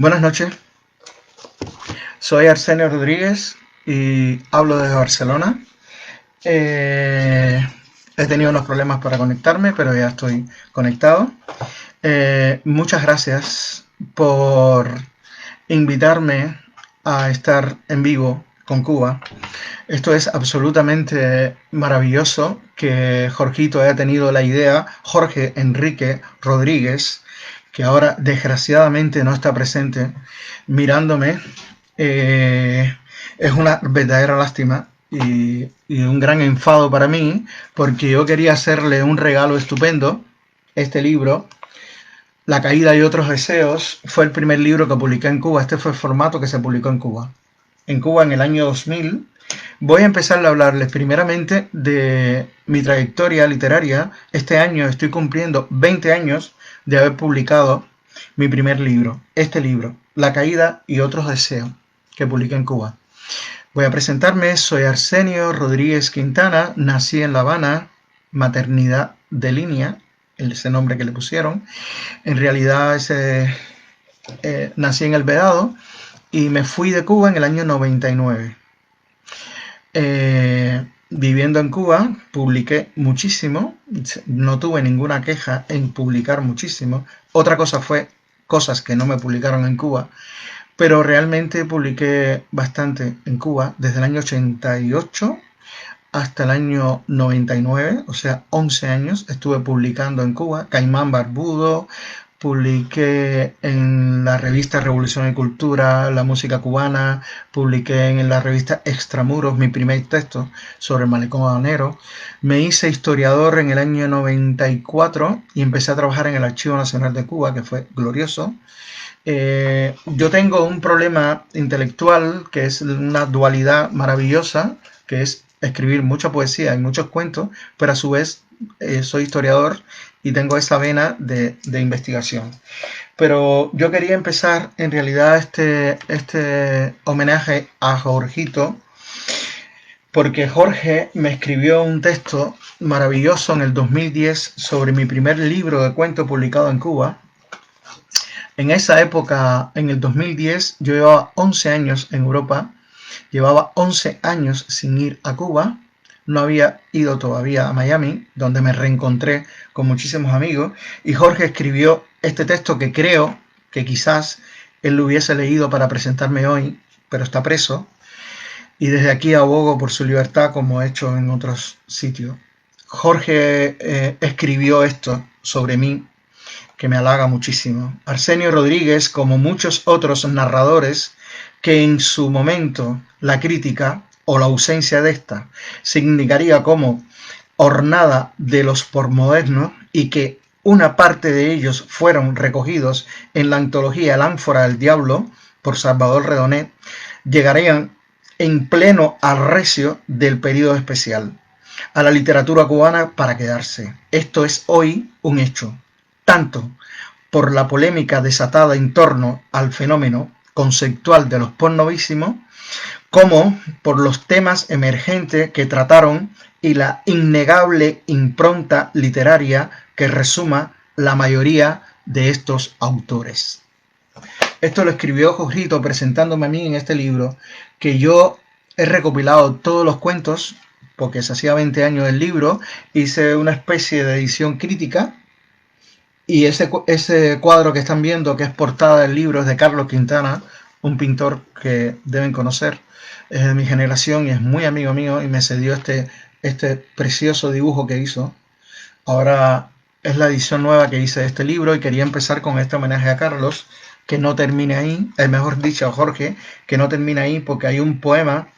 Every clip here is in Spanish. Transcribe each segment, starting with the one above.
Buenas noches, soy Arsenio Rodríguez y hablo desde Barcelona. He tenido unos problemas para conectarme, pero ya estoy conectado. Muchas gracias por invitarme a estar en vivo con Cuba. Esto es absolutamente maravilloso que Jorgito haya tenido la idea, Jorge Enrique Rodríguez, que ahora desgraciadamente no está presente mirándome. Es una verdadera lástima y un gran enfado para mí, porque yo quería hacerle un regalo estupendo. Este libro, La caída y otros deseos, fue el primer libro que publiqué en Cuba. Este fue el formato que se publicó en Cuba. En Cuba en el año 2000. Voy a empezar a hablarles primeramente de mi trayectoria literaria. Este año estoy cumpliendo 20 años de haber publicado mi primer libro, este libro, La caída y otros deseos, que publiqué en Cuba. Voy a presentarme, soy Arsenio Rodríguez Quintana, nací en La Habana, maternidad de línea, ese nombre que le pusieron. En realidad nací en El Vedado y me fui de Cuba en el año 99. Viviendo en Cuba, publiqué muchísimo, no tuve ninguna queja en publicar muchísimo. Otra cosa fue cosas que no me publicaron en Cuba, pero realmente publiqué bastante en Cuba desde el año 88 hasta el año 99, o sea, 11 años estuve publicando en Cuba. Caimán Barbudo, publiqué en la revista Revolución y Cultura, la música cubana, publiqué en la revista Extramuros mi primer texto sobre el malecón habanero. Me hice historiador en el año 94 y empecé a trabajar en el Archivo Nacional de Cuba, que fue glorioso. Yo tengo un problema intelectual que es una dualidad maravillosa, que es escribir mucha poesía y muchos cuentos, pero a su vez soy historiador y tengo esa vena de investigación. Pero yo quería empezar en realidad este homenaje a Jorgito, porque Jorge me escribió un texto maravilloso en el 2010 sobre mi primer libro de cuentos publicado en Cuba. En esa época, en el 2010, yo llevaba 11 años en Europa, llevaba 11 años sin ir a Cuba, no había ido todavía a Miami, donde me reencontré con muchísimos amigos, y Jorge escribió este texto que creo que quizás él lo hubiese leído para presentarme hoy, pero está preso, y desde aquí abogo por su libertad como he hecho en otros sitios. Jorge escribió esto sobre mí, que me halaga muchísimo. Arsenio Rodríguez, como muchos otros narradores, que en su momento la crítica o la ausencia de esta se indicaría como hornada de los posmodernos y que una parte de ellos fueron recogidos en la antología El ánfora del diablo por Salvador Redonet, llegarían en pleno arrecio del período especial a la literatura cubana para quedarse. Esto es hoy un hecho, tanto por la polémica desatada en torno al fenómeno conceptual de los postnovísimos, como por los temas emergentes que trataron y la innegable impronta literaria que resuma la mayoría de estos autores. Esto lo escribió Jorgito presentándome a mí en este libro, que yo he recopilado todos los cuentos, porque se hacía 20 años el libro, hice una especie de edición crítica, y ese cuadro que están viendo, que es portada del libro, es de Carlos Quintana, un pintor que deben conocer, es de mi generación y es muy amigo mío y me cedió este precioso dibujo que hizo. Ahora es la edición nueva que hice de este libro y quería empezar con este homenaje a Carlos, que no termine ahí, mejor dicho a Jorge, que no termine ahí, porque hay un poema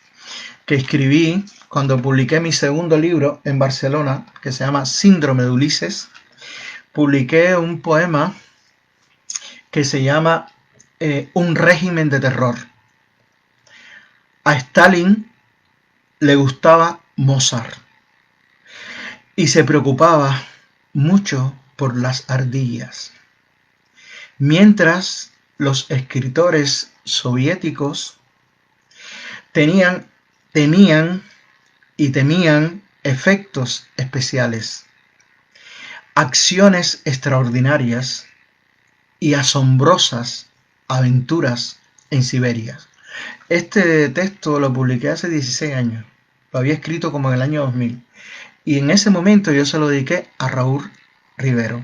que escribí cuando publiqué mi segundo libro en Barcelona, que se llama Síndrome de Ulises. Publiqué un poema que se llama Un régimen de terror. A Stalin le gustaba Mozart y se preocupaba mucho por las ardillas, mientras los escritores soviéticos temían y temían efectos especiales, acciones extraordinarias y asombrosas Aventuras en Siberia. Este texto lo publiqué hace 16 años. Lo había escrito como en el año 2000. Y en ese momento yo se lo dediqué a Raúl Rivero,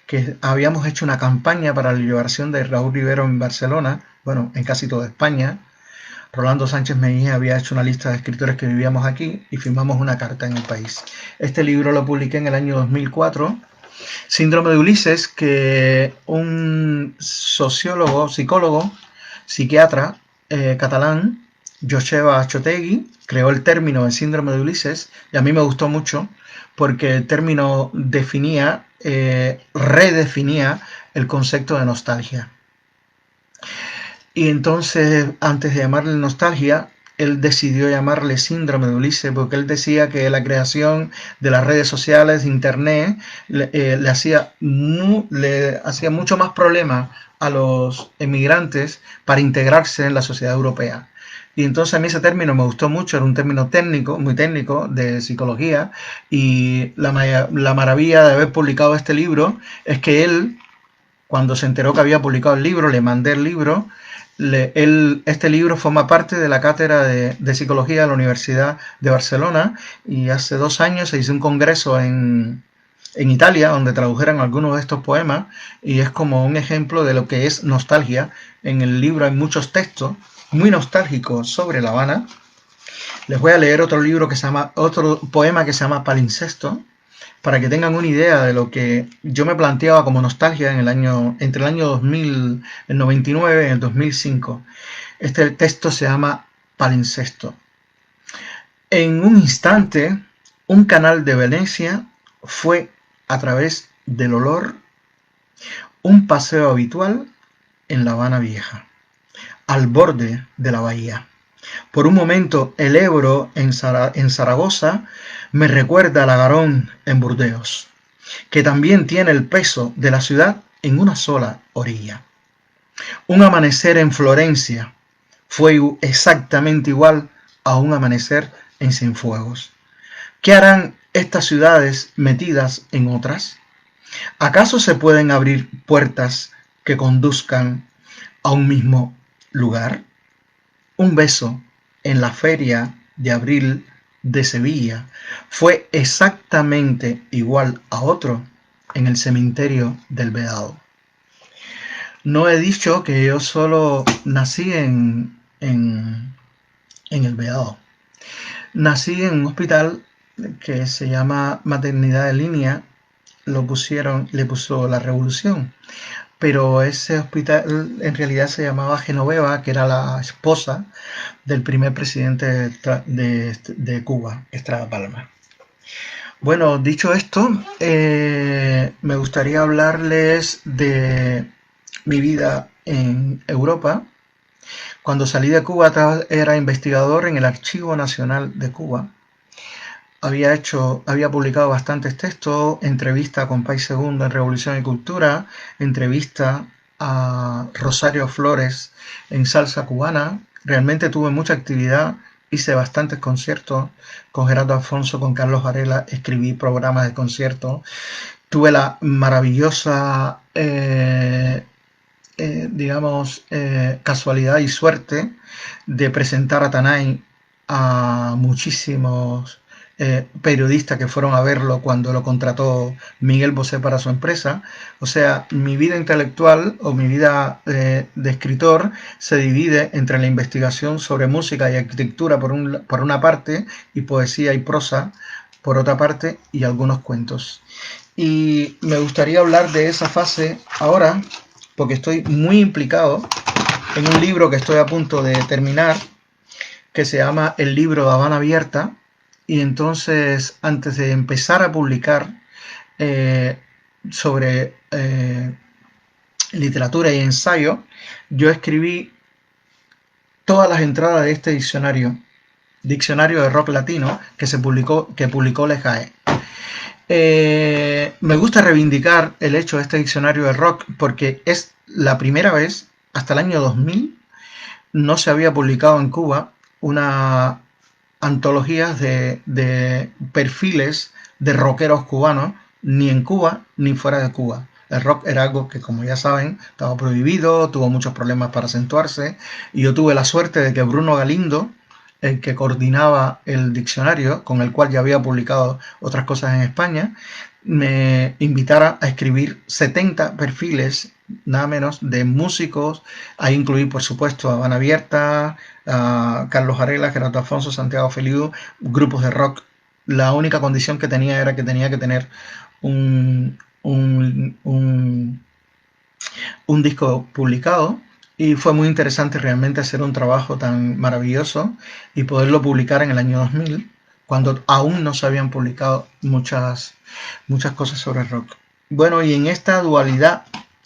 que habíamos hecho una campaña para la liberación de Raúl Rivero en Barcelona, bueno, en casi toda España. Rolando Sánchez Mejía había hecho una lista de escritores que vivíamos aquí y firmamos una carta en El País. Este libro lo publiqué en el año 2004. Síndrome de Ulises, que un sociólogo, psicólogo, psiquiatra catalán, Joseba Chotegui, creó el término de síndrome de Ulises, y a mí me gustó mucho porque el término redefinía el concepto de nostalgia. Y entonces, antes de llamarle nostalgia, él decidió llamarle síndrome de Ulises porque él decía que la creación de las redes sociales, de internet, le hacía mucho más problema a los emigrantes para integrarse en la sociedad europea. Y entonces a mí ese término me gustó mucho, era un término técnico, muy técnico, de psicología, y la maravilla de haber publicado este libro es que él, cuando se enteró que había publicado el libro, le mandé el libro. Este libro forma parte de la cátedra de psicología de la Universidad de Barcelona, y hace 2 años se hizo un congreso en Italia donde tradujeron algunos de estos poemas, y es como un ejemplo de lo que es nostalgia. En el libro hay muchos textos muy nostálgicos sobre La Habana. Les voy a leer otro poema que se llama Palincesto, para que tengan una idea de lo que yo me planteaba como nostalgia entre el año 2000, el 99 y el 2005. Este texto se llama Palincesto. En un instante, un canal de Venecia fue, a través del olor, un paseo habitual en La Habana Vieja, al borde de la bahía. Por un momento, el Ebro en Zaragoza me recuerda al Agarón en Burdeos, que también tiene el peso de la ciudad en una sola orilla. Un amanecer en Florencia fue exactamente igual a un amanecer en Cienfuegos. ¿Qué harán estas ciudades metidas en otras? ¿Acaso se pueden abrir puertas que conduzcan a un mismo lugar? Un beso en la feria de abril de Sevilla fue exactamente igual a otro en el cementerio del Vedado. No he dicho que yo solo nací en el Vedado. Nací en un hospital que se llama Maternidad en Línea, le puso la Revolución, pero ese hospital en realidad se llamaba Genoveva, que era la esposa del primer presidente de Cuba, Estrada Palma. Bueno, dicho esto, me gustaría hablarles de mi vida en Europa. Cuando salí de Cuba era investigador en el Archivo Nacional de Cuba. Había publicado bastantes textos, entrevista con País Segundo en Revolución y Cultura, entrevista a Rosario Flores en Salsa Cubana. Realmente tuve mucha actividad, hice bastantes conciertos con Gerardo Alfonso, con Carlos Varela, escribí programas de conciertos. Tuve la maravillosa, casualidad y suerte de presentar a Tanay a muchísimos periodistas que fueron a verlo cuando lo contrató Miguel Bosé para su empresa. O sea, mi vida intelectual o mi vida de escritor se divide entre la investigación sobre música y arquitectura por una parte, y poesía y prosa por otra parte, y algunos cuentos. Y me gustaría hablar de esa fase ahora, porque estoy muy implicado en un libro que estoy a punto de terminar, que se llama El libro de Habana Abierta. Y entonces, antes de empezar a publicar sobre literatura y ensayo, yo escribí todas las entradas de este diccionario de rock latino que publicó Lejae. Me gusta reivindicar el hecho de este diccionario de rock porque es la primera vez, hasta el año 2000, no se había publicado en Cuba una antología de perfiles de rockeros cubanos, ni en Cuba ni fuera de Cuba. El rock era algo que, como ya saben, estaba prohibido, tuvo muchos problemas para acentuarse, y yo tuve la suerte de que Bruno Galindo, el que coordinaba el diccionario, con el cual ya había publicado otras cosas en España, me invitara a escribir 70 perfiles, nada menos, de músicos, a incluir, por supuesto, a Habana Abierta, a Carlos Varela, Gerardo Afonso, Santiago Feliu, grupos de rock. La única condición que tenía era que tenía que tener un, un, un, un disco publicado, y fue muy interesante realmente hacer un trabajo tan maravilloso y poderlo publicar en el año 2000, cuando aún no se habían publicado muchas cosas sobre rock. Bueno, y en esta dualidad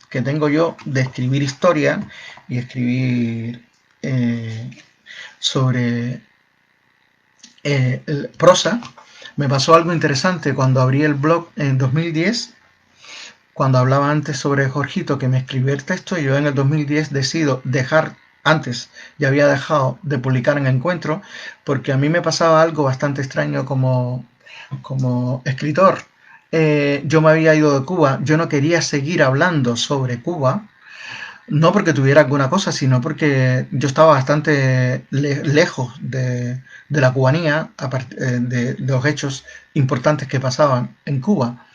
que tengo yo de escribir historia y escribir sobre prosa, me pasó algo interesante cuando abrí el blog en 2010. Cuando hablaba antes sobre Jorgito, que me escribió el texto, yo en el 2010 decido dejar, antes ya había dejado de publicar en Encuentro, porque a mí me pasaba algo bastante extraño como escritor. Yo me había ido de Cuba, yo no quería seguir hablando sobre Cuba, no porque tuviera alguna cosa, sino porque yo estaba bastante lejos de la cubanía, de los hechos importantes que pasaban en Cuba.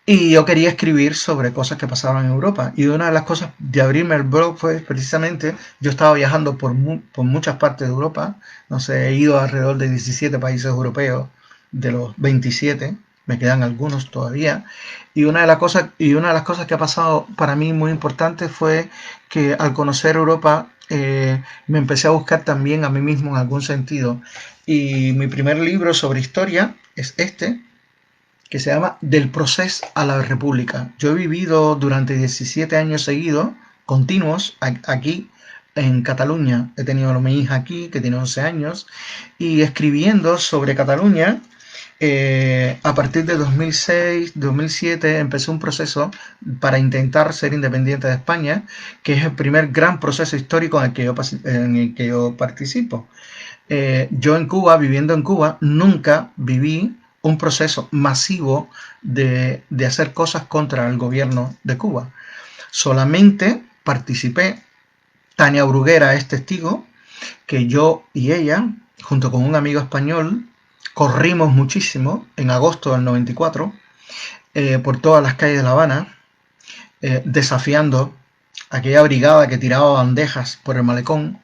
Y yo quería escribir sobre cosas que pasaban en Europa. Y una de las cosas de abrirme el blog fue precisamente, yo estaba viajando por muchas partes de Europa, no sé, he ido a alrededor de 17 países europeos, de los 27, me quedan algunos todavía. Y una de las cosas que ha pasado para mí muy importante fue que al conocer Europa me empecé a buscar también a mí mismo en algún sentido. Y mi primer libro sobre historia es este, que se llama Del Procés a la República. Yo he vivido durante 17 años seguidos, continuos, aquí en Cataluña. He tenido a mi hija aquí, que tiene 11 años, y escribiendo sobre Cataluña. A partir de 2006, 2007, empecé un proceso para intentar ser independiente de España, que es el primer gran proceso histórico en el que yo participo. Yo en Cuba, viviendo en Cuba, nunca viví un proceso masivo de hacer cosas contra el gobierno de Cuba. Solamente participé, Tania Bruguera es testigo, que yo y ella, junto con un amigo español, corrimos muchísimo en agosto del 94 por todas las calles de La Habana, desafiando aquella brigada que tiraba bandejas por el malecón,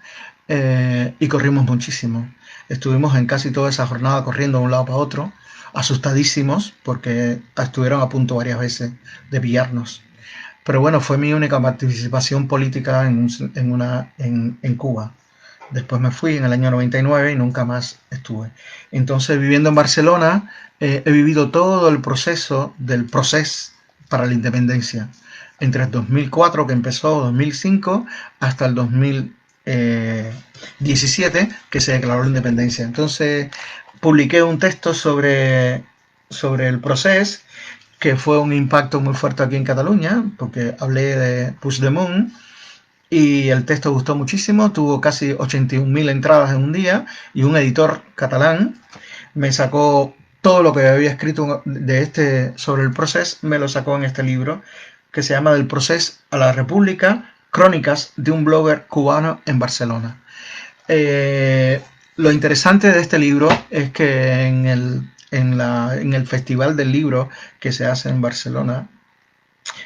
y corrimos muchísimo. Estuvimos en casi toda esa jornada corriendo de un lado para otro, asustadísimos porque estuvieron a punto varias veces de pillarnos. Pero bueno, fue mi única participación política en Cuba. Después me fui en el año 99 y nunca más estuve. Entonces, viviendo en Barcelona, he vivido todo el proceso del proceso para la independencia. Entre el 2004, que empezó, 2005, hasta el 2017, que se declaró la independencia. Entonces, publiqué un texto sobre el proceso, que fue un impacto muy fuerte aquí en Cataluña, porque hablé de Puigdemont, y el texto gustó muchísimo, tuvo casi 81.000 entradas en un día, y un editor catalán me sacó todo lo que había escrito sobre el proceso, me lo sacó en este libro, que se llama Del Proceso a la República, crónicas de un blogger cubano en Barcelona. Lo interesante de este libro es que en el Festival del Libro que se hace en Barcelona,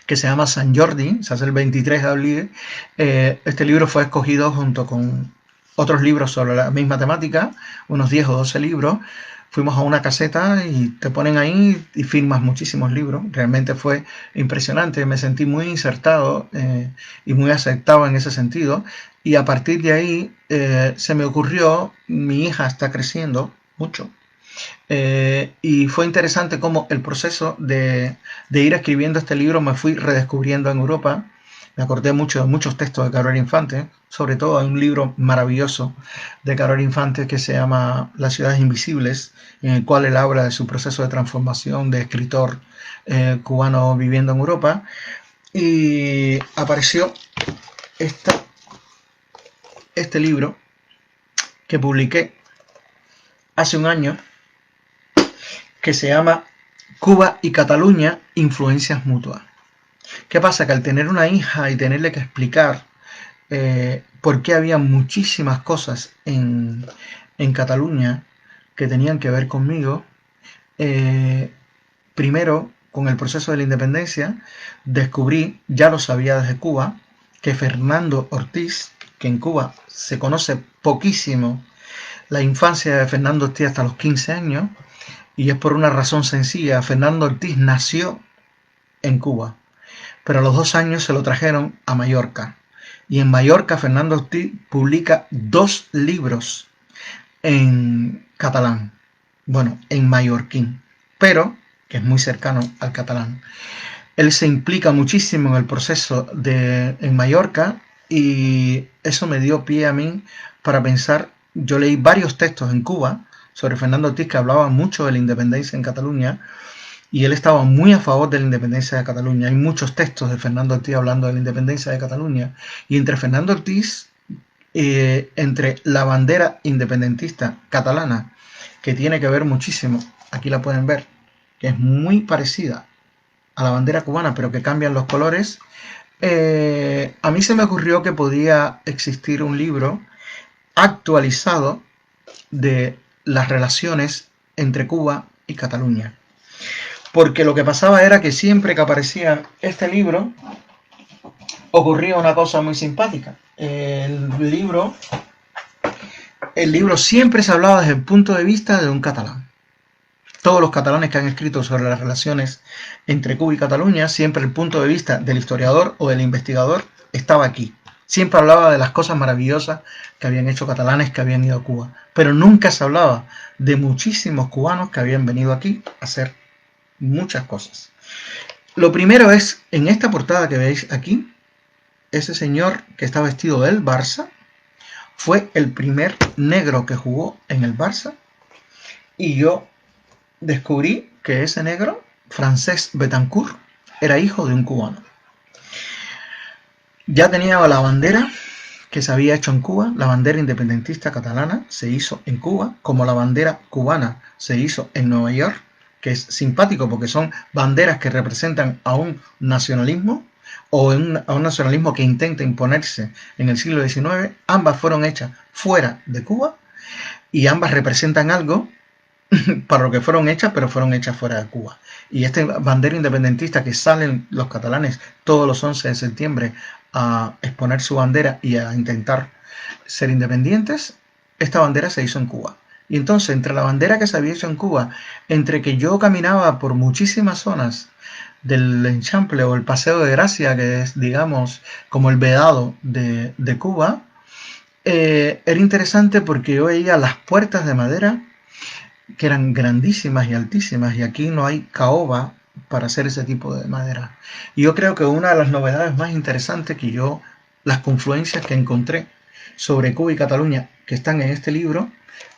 que se llama San Jordi, se hace el 23 de abril, este libro fue escogido junto con otros libros sobre la misma temática, unos 10 o 12 libros. Fuimos a una caseta y te ponen ahí y firmas muchísimos libros. Realmente fue impresionante, me sentí muy insertado y muy aceptado en ese sentido. Y a partir de ahí se me ocurrió, mi hija está creciendo mucho, y fue interesante cómo el proceso de ir escribiendo este libro me fui redescubriendo en Europa. Me acordé mucho de muchos textos de Carolina Infante, sobre todo hay un libro maravilloso de Carolina Infante que se llama Las ciudades invisibles, en el cual él habla de su proceso de transformación de escritor cubano viviendo en Europa. Y apareció esta, este libro que publiqué hace un año, que se llama Cuba y Cataluña, influencias mutuas. ¿Qué pasa? Que al tener una hija y tenerle que explicar por qué había muchísimas cosas en Cataluña que tenían que ver conmigo, eh, primero, con el proceso de la independencia, descubrí, ya lo sabía desde Cuba, que Fernando Ortiz, que en Cuba se conoce poquísimo la infancia de Fernando Ortiz hasta los 15 años, y es por una razón sencilla. Fernando Ortiz nació en Cuba, pero a los 2 años se lo trajeron a Mallorca. Y en Mallorca Fernando Ortiz publica 2 libros en catalán, bueno, en mallorquín, pero que es muy cercano al catalán. Él se implica muchísimo en el proceso en Mallorca, y eso me dio pie a mí para pensar. Yo leí varios textos en Cuba sobre Fernando Ortiz que hablaban mucho de la independencia en Cataluña, y él estaba muy a favor de la independencia de Cataluña. Hay muchos textos de Fernando Ortiz hablando de la independencia de Cataluña, y entre Fernando Ortiz, entre la bandera independentista catalana, que tiene que ver muchísimo, aquí la pueden ver, que es muy parecida a la bandera cubana, pero que cambian los colores, a mí se me ocurrió que podía existir un libro actualizado de las relaciones entre Cuba y Cataluña. Porque lo que pasaba era que siempre que aparecía este libro, ocurría una cosa muy simpática. El libro siempre se hablaba desde el punto de vista de un catalán. Todos los catalanes que han escrito sobre las relaciones entre Cuba y Cataluña, siempre el punto de vista del historiador o del investigador estaba aquí. Siempre hablaba de las cosas maravillosas que habían hecho catalanes que habían ido a Cuba, pero nunca se hablaba de muchísimos cubanos que habían venido aquí a hacer muchas cosas. Lo primero es, en esta portada que veis aquí, ese señor que está vestido del Barça fue el primer negro que jugó en el Barça, y yo descubrí que ese negro, Francesc Betancourt, era hijo de un cubano. Ya tenía la bandera que se había hecho en Cuba, la bandera independentista catalana se hizo en Cuba, como la bandera cubana se hizo en Nueva York, que es simpático porque son banderas que representan a un nacionalismo, o a un nacionalismo que intenta imponerse en el siglo XIX. Ambas fueron hechas fuera de Cuba y ambas representan algo para lo que fueron hechas, pero fueron hechas fuera de Cuba. Y esta bandera independentista que salen los catalanes todos los 11 de septiembre a exponer su bandera y a intentar ser independientes, esta bandera se hizo en Cuba. Y entonces, entre la bandera que se había hecho en Cuba, entre que yo caminaba por muchísimas zonas del Enchample o el Paseo de Gracia, que es, digamos, como el Vedado de Cuba, era interesante porque yo veía las puertas de madera que eran grandísimas y altísimas, y aquí no hay caoba para hacer ese tipo de madera. Y yo creo que una de las novedades más interesantes las confluencias que encontré sobre Cuba y Cataluña que están en este libro,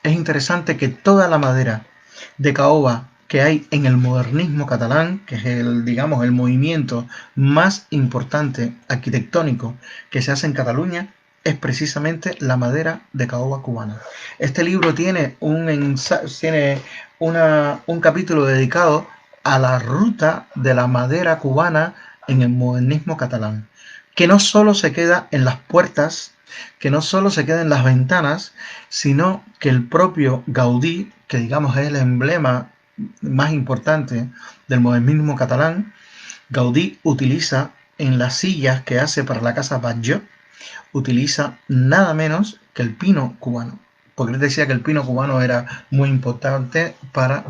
es interesante que toda la madera de caoba que hay en el modernismo catalán, que es digamos, el movimiento más importante arquitectónico que se hace en Cataluña, es precisamente la madera de caoba cubana. Este libro tiene un capítulo dedicado a la ruta de la madera cubana en el modernismo catalán, que no solo se queda en las puertas, que no solo se queda en las ventanas, sino que el propio Gaudí, que digamos es el emblema más importante del modernismo catalán, Gaudí utiliza en las sillas que hace para la casa Batlló, utiliza nada menos que el pino cubano, porque él decía que el pino cubano era muy importante para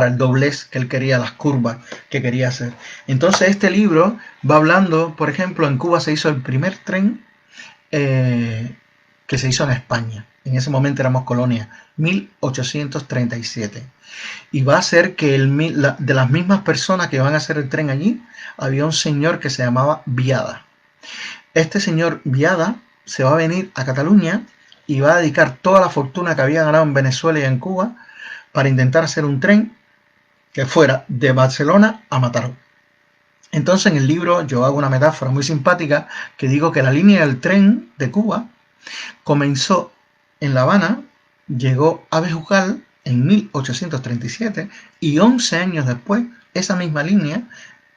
el doblez que él quería, las curvas que quería hacer. Entonces este libro va hablando, por ejemplo, en Cuba se hizo el primer tren que se hizo en España. En ese momento éramos colonia, 1837. Y va a ser que de las mismas personas que van a hacer el tren allí, había un señor que se llamaba Viada. Este señor Viada se va a venir a Cataluña y va a dedicar toda la fortuna que había ganado en Venezuela y en Cuba para intentar hacer un tren que fuera de Barcelona a Mataró. Entonces en el libro yo hago una metáfora muy simpática que digo que la línea del tren de Cuba comenzó en La Habana, llegó a Bejucal en 1837 y 11 años después esa misma línea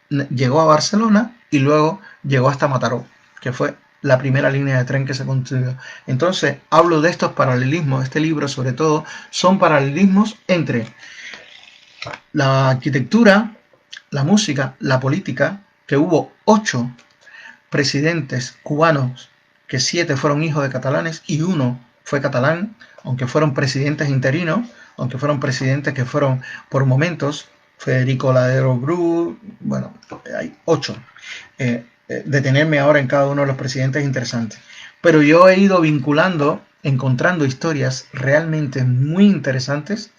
llegó a Barcelona y luego llegó hasta Mataró, que fue la primera línea de tren que se construyó. Entonces, hablo de estos paralelismos. Este libro, sobre todo, son paralelismos entre la arquitectura, la música, la política, que hubo 8 presidentes cubanos, que 7 fueron hijos de catalanes y 1 fue catalán, aunque fueron presidentes interinos, aunque fueron presidentes que fueron por momentos, Federico Ladero Bru, bueno, hay 8. Detenerme ahora en cada uno de los presidentes es interesante. Pero yo he ido vinculando, encontrando historias realmente muy interesantes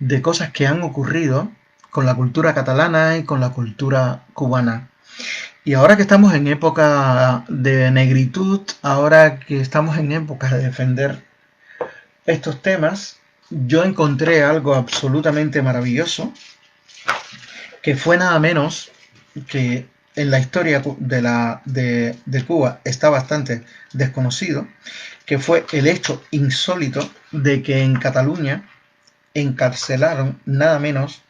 de cosas que han ocurrido con la cultura catalana y con la cultura cubana. Y ahora que estamos en época de negritud, ahora que estamos en época de defender estos temas, yo encontré algo absolutamente maravilloso, que fue nada menos que en la historia de Cuba está bastante desconocido, que fue el hecho insólito de que en Cataluña encarcelaron nada menos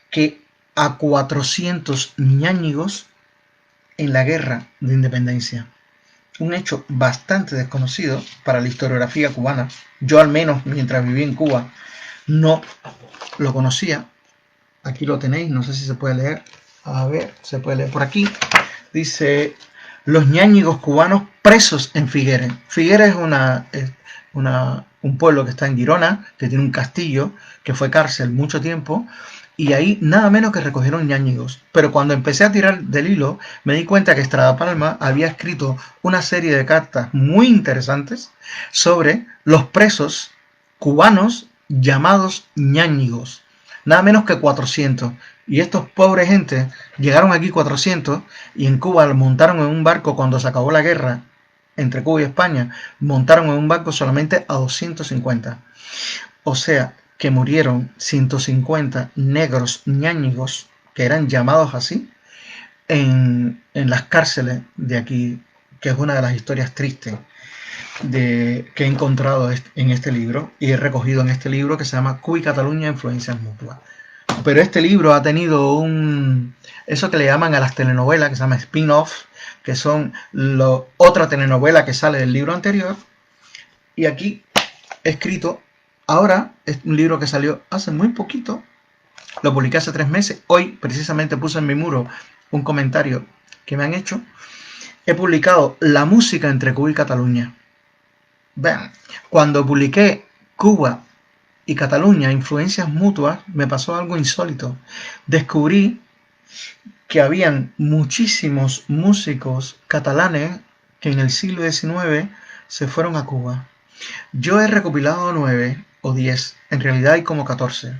que a 400 ñáñigos en la guerra de independencia. Un hecho bastante desconocido para la historiografía cubana. Yo al menos mientras viví en Cuba no lo conocía. Aquí lo tenéis, no sé si se puede leer. A ver, se puede leer por aquí. Dice, los ñáñigos cubanos presos en Figueres. Figueres es un pueblo que está en Girona, que tiene un castillo, que fue cárcel mucho tiempo, y ahí nada menos que recogieron ñáñigos. Pero cuando empecé a tirar del hilo, me di cuenta que Estrada Palma había escrito una serie de cartas muy interesantes sobre los presos cubanos llamados ñáñigos. Nada menos que 400. Y estos pobres gente llegaron aquí 400 y en Cuba montaron en un barco cuando se acabó la guerra entre Cuba y España, montaron en un barco solamente a 250. O sea, que murieron 150 negros ñáñigos, que eran llamados así, en las cárceles de aquí, que es una de las historias tristes que he encontrado en este libro y he recogido en este libro que se llama Cuba y Cataluña, influencias mutuas. Pero este libro ha tenido eso que le llaman a las telenovelas, que se llama spin-off, que son otra telenovela que sale del libro anterior, y aquí he escrito, ahora es un libro que salió hace muy poquito, lo publiqué hace 3 meses, hoy precisamente puse en mi muro un comentario que me han hecho, he publicado La música entre Cuba y Cataluña. Vean, cuando publiqué Cuba y Cataluña, influencias mutuas, me pasó algo insólito. Descubrí que habían muchísimos músicos catalanes que en el siglo XIX se fueron a Cuba. Yo he recopilado 9 o 10, en realidad hay como 14,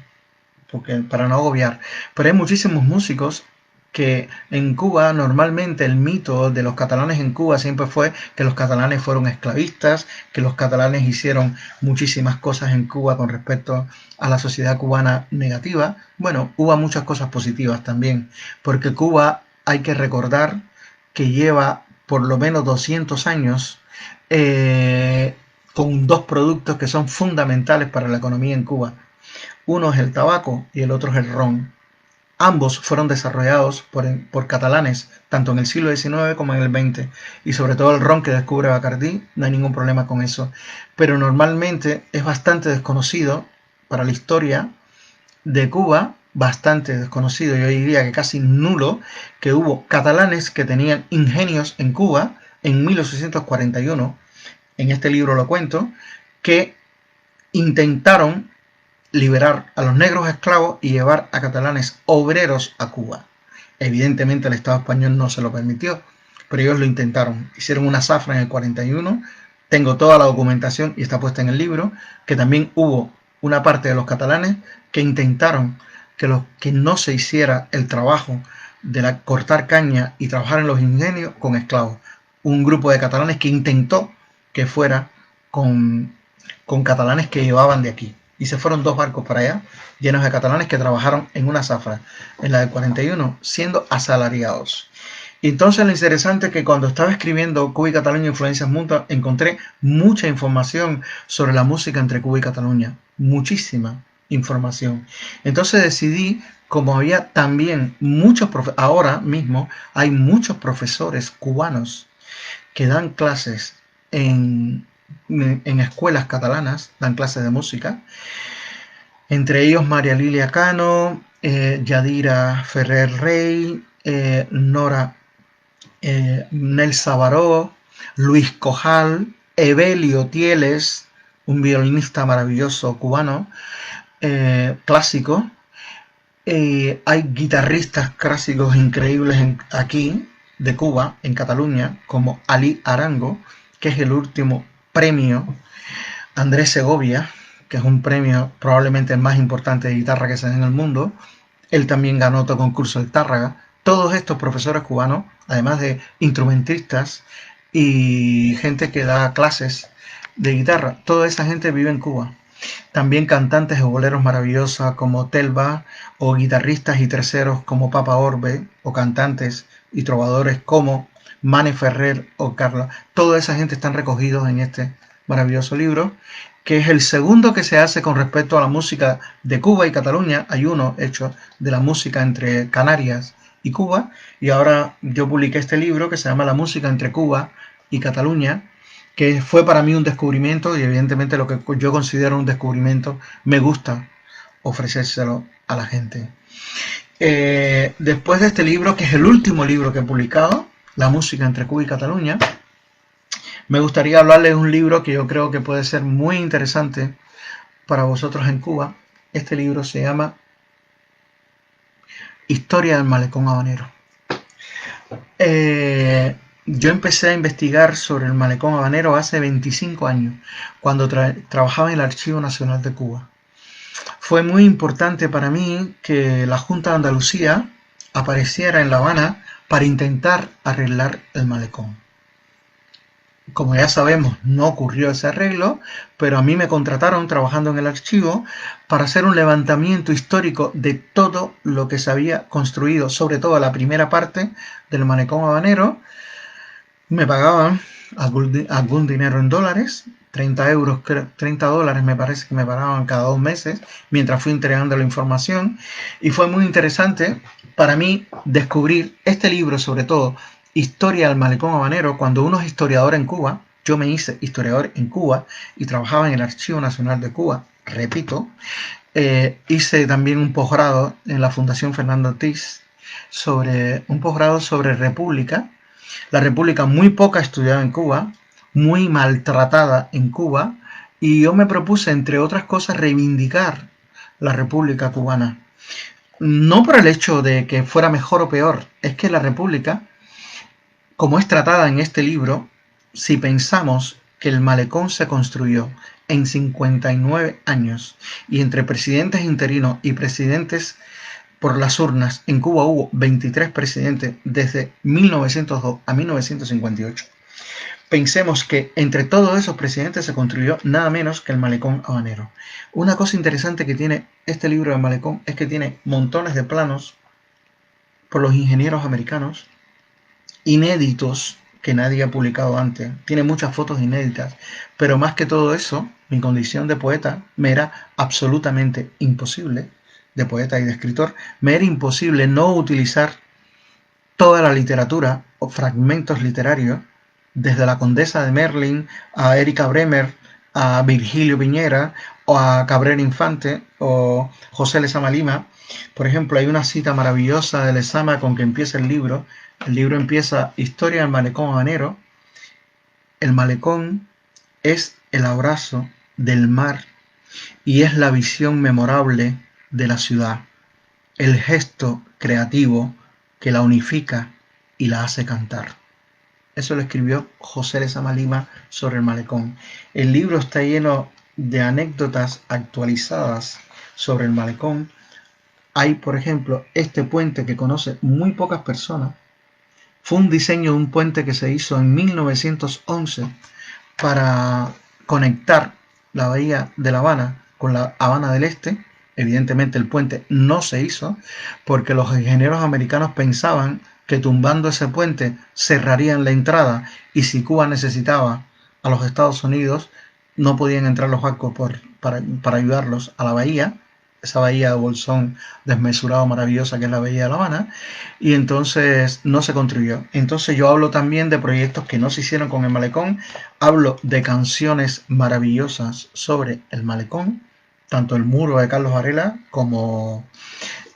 porque para no agobiar, pero hay muchísimos músicos que en Cuba normalmente el mito de los catalanes en Cuba siempre fue que los catalanes fueron esclavistas, que los catalanes hicieron muchísimas cosas en Cuba con respecto a la sociedad cubana negativa. Bueno, hubo muchas cosas positivas también, porque Cuba hay que recordar que lleva por lo menos 200 años con 2 productos que son fundamentales para la economía en Cuba. Uno es el tabaco y el otro es el ron. Ambos fueron desarrollados por catalanes, tanto en el siglo XIX como en el XX, y sobre todo el ron que descubre Bacardí, no hay ningún problema con eso. Pero normalmente es bastante desconocido para la historia de Cuba, bastante desconocido, yo diría que casi nulo, que hubo catalanes que tenían ingenios en Cuba en 1841, en este libro lo cuento, que intentaron liberar a los negros esclavos y llevar a catalanes obreros a Cuba. Evidentemente el Estado español no se lo permitió, pero ellos lo intentaron. Hicieron una zafra en el 41, tengo toda la documentación y está puesta en el libro, que también hubo una parte de los catalanes que intentaron que no se hiciera el trabajo de cortar caña y trabajar en los ingenios con esclavos. Un grupo de catalanes que intentó que fuera con catalanes que llevaban de aquí. Y se fueron 2 barcos para allá, llenos de catalanes que trabajaron en una zafra, en la del 41, siendo asalariados. Y entonces lo interesante es que cuando estaba escribiendo Cuba y Cataluña, influencias mutuas, encontré mucha información sobre la música entre Cuba y Cataluña. Muchísima información. Entonces decidí como había también muchos ahora mismo hay muchos profesores cubanos que dan clases en escuelas catalanas, dan clases de música, entre ellos María Lilia Cano, Yadira Ferrer Rey, Nora Nelsa Baró, Luis Cojal, Evelio Tieles, un violinista maravilloso cubano, clásico. Hay guitarristas clásicos increíbles aquí, de Cuba, en Cataluña, como Ali Arango, que es el último premio, Andrés Segovia, que es un premio probablemente el más importante de guitarra que se da en el mundo. Él también ganó otro concurso de Tárraga. Todos estos profesores cubanos, además de instrumentistas y gente que da clases de guitarra, toda esa gente vive en Cuba. También cantantes de boleros maravillosas como Telva, o guitarristas y terceros como Papa Orbe, o cantantes y trovadores como Mane Ferrer o Carla. Toda esa gente están recogidos en este maravilloso libro, que es el segundo que se hace con respecto a la música de Cuba y Cataluña. Hay uno hecho de la música entre Canarias y Cuba, y ahora yo publiqué este libro que se llama La música entre Cuba y Cataluña, que fue para mí un descubrimiento, y evidentemente lo que yo considero un descubrimiento me gusta ofrecérselo a la gente. Después de este libro, que es el último libro que he publicado, La música entre Cuba y Cataluña, me gustaría hablarles de un libro que yo creo que puede ser muy interesante para vosotros en Cuba. Este libro se llama Historia del Malecón Habanero. Yo empecé a investigar sobre el Malecón Habanero hace 25 años, cuando trabajaba en el Archivo Nacional de Cuba. Fue muy importante para mí que la Junta de Andalucía apareciera en La Habana para intentar arreglar el malecón. Como ya sabemos, no ocurrió ese arreglo, pero a mí me contrataron trabajando en el archivo para hacer un levantamiento histórico de todo lo que se había construido, sobre todo la primera parte del malecón habanero. Me pagaban algún dinero en dólares, 30 euros, 30 dólares me parece que me pagaban cada 2 meses, mientras fui entregando la información, y fue muy interesante para mí descubrir este libro, sobre todo, Historia del Malecón Habanero, cuando uno es historiador en Cuba. Yo me hice historiador en Cuba y trabajaba en el Archivo Nacional de Cuba, repito. Hice también un posgrado en la Fundación Fernando Ortiz, un posgrado sobre República. La República muy poca estudiada en Cuba, muy maltratada en Cuba, y yo me propuse, entre otras cosas, reivindicar la República cubana. No por el hecho de que fuera mejor o peor, es que la República, como es tratada en este libro, si pensamos que el malecón se construyó en 59 años y entre presidentes interinos y presidentes por las urnas, en Cuba hubo 23 presidentes desde 1902 a 1958. Pensemos que entre todos esos presidentes se construyó nada menos que el malecón habanero. Una cosa interesante que tiene este libro de malecón es que tiene montones de planos por los ingenieros americanos, inéditos, que nadie ha publicado antes. Tiene muchas fotos inéditas, pero más que todo eso, mi condición de poeta me era absolutamente imposible, de poeta y de escritor, me era imposible no utilizar toda la literatura o fragmentos literarios, desde la Condesa de Merlin a Erika Bremer, a Virgilio Piñera, o a Cabrera Infante, o José Lezama Lima. Por ejemplo, hay una cita maravillosa de Lezama con que empieza el libro. El libro empieza: Historia del Malecón Habanero. El malecón es el abrazo del mar y es la visión memorable de la ciudad, el gesto creativo que la unifica y la hace cantar. Eso lo escribió José Lezama Lima sobre el malecón. El libro está lleno de anécdotas actualizadas sobre el malecón. Hay, por ejemplo, este puente que conoce muy pocas personas. Fue un diseño de un puente que se hizo en 1911 para conectar la bahía de La Habana con la Habana del Este. Evidentemente el puente no se hizo porque los ingenieros americanos pensaban que tumbando ese puente cerrarían la entrada, y si Cuba necesitaba a los Estados Unidos no podían entrar los barcos para ayudarlos a la bahía. esa bahía de Bolsón desmesurado, maravillosa, que es la bahía de La Habana, y entonces no se construyó. Entonces yo hablo también de proyectos que no se hicieron con el malecón, hablo de canciones maravillosas sobre el malecón, tanto el muro de Carlos Varela como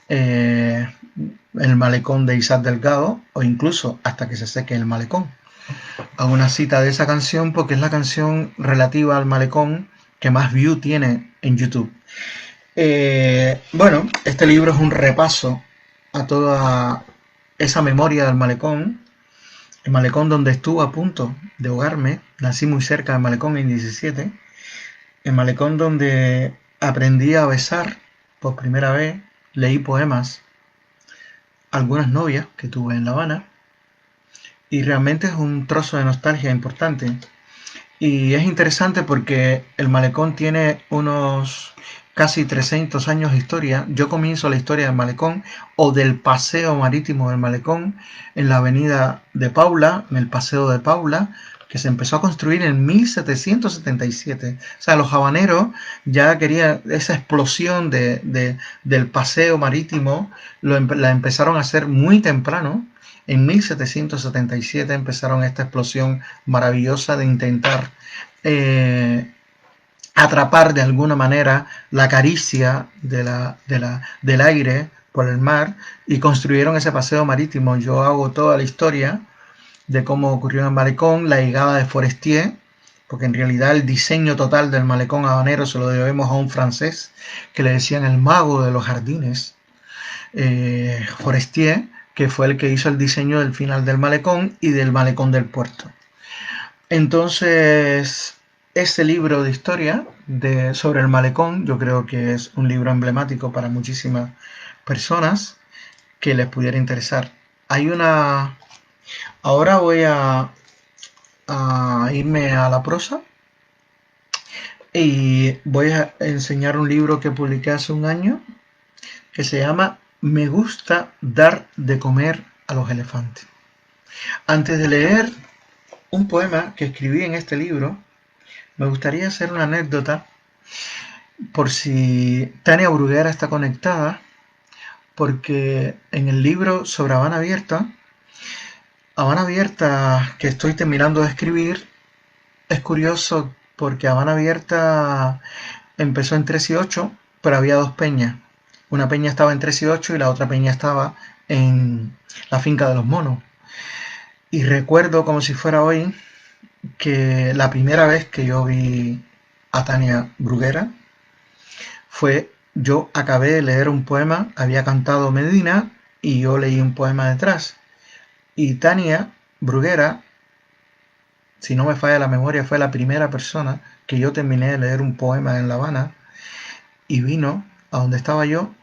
eh, el malecón de Isaac Delgado, o incluso Hasta que se seque el malecón. Hago una cita de esa canción porque es la canción relativa al malecón que más view tiene en YouTube. Bueno, este libro es un repaso a toda esa memoria del malecón, el malecón donde estuve a punto de ahogarme, nací muy cerca del malecón en 17, el malecón donde aprendí a besar por primera vez, leí poemas, algunas novias que tuve en La Habana, y realmente es un trozo de nostalgia importante. Y es interesante porque el malecón tiene unos casi 300 años de historia. Yo comienzo la historia del malecón o del paseo marítimo del malecón en la avenida de Paula, en el paseo de Paula, que se empezó a construir en 1777. O sea, los habaneros ya querían esa explosión del paseo marítimo, la empezaron a hacer muy temprano. En 1777 empezaron esta explosión maravillosa de intentar eh, atrapar de alguna manera la caricia del aire por el mar y construyeron ese paseo marítimo. Yo hago toda la historia de cómo ocurrió en el malecón, la llegada de Forestier, porque en realidad el diseño total del malecón habanero se lo debemos a un francés que le decían el mago de los jardines, Forestier, que fue el que hizo el diseño del final del malecón y del malecón del puerto. Entonces, este libro de historia sobre el malecón, yo creo que es un libro emblemático para muchísimas personas que les pudiera interesar. Ahora voy a irme a la prosa y voy a enseñar un libro que publiqué hace un año que se llama Me gusta dar de comer a los elefantes. Antes de leer un poema que escribí en este libro, me gustaría hacer una anécdota por si Tania Bruguera está conectada, porque en el libro sobre Habana Abierta que estoy terminando de escribir, es curioso porque Habana Abierta empezó en 3 y 8, pero había dos peñas. Una peña estaba en 3 y 8 y la otra peña estaba en la finca de los monos. Y recuerdo como si fuera hoy que la primera vez que yo vi a Tania Bruguera fue, yo acabé de leer un poema, había cantado Medina y yo leí un poema detrás. Y Tania Bruguera, si no me falla la memoria, fue la primera persona que yo terminé de leer un poema en La Habana y vino a donde estaba yo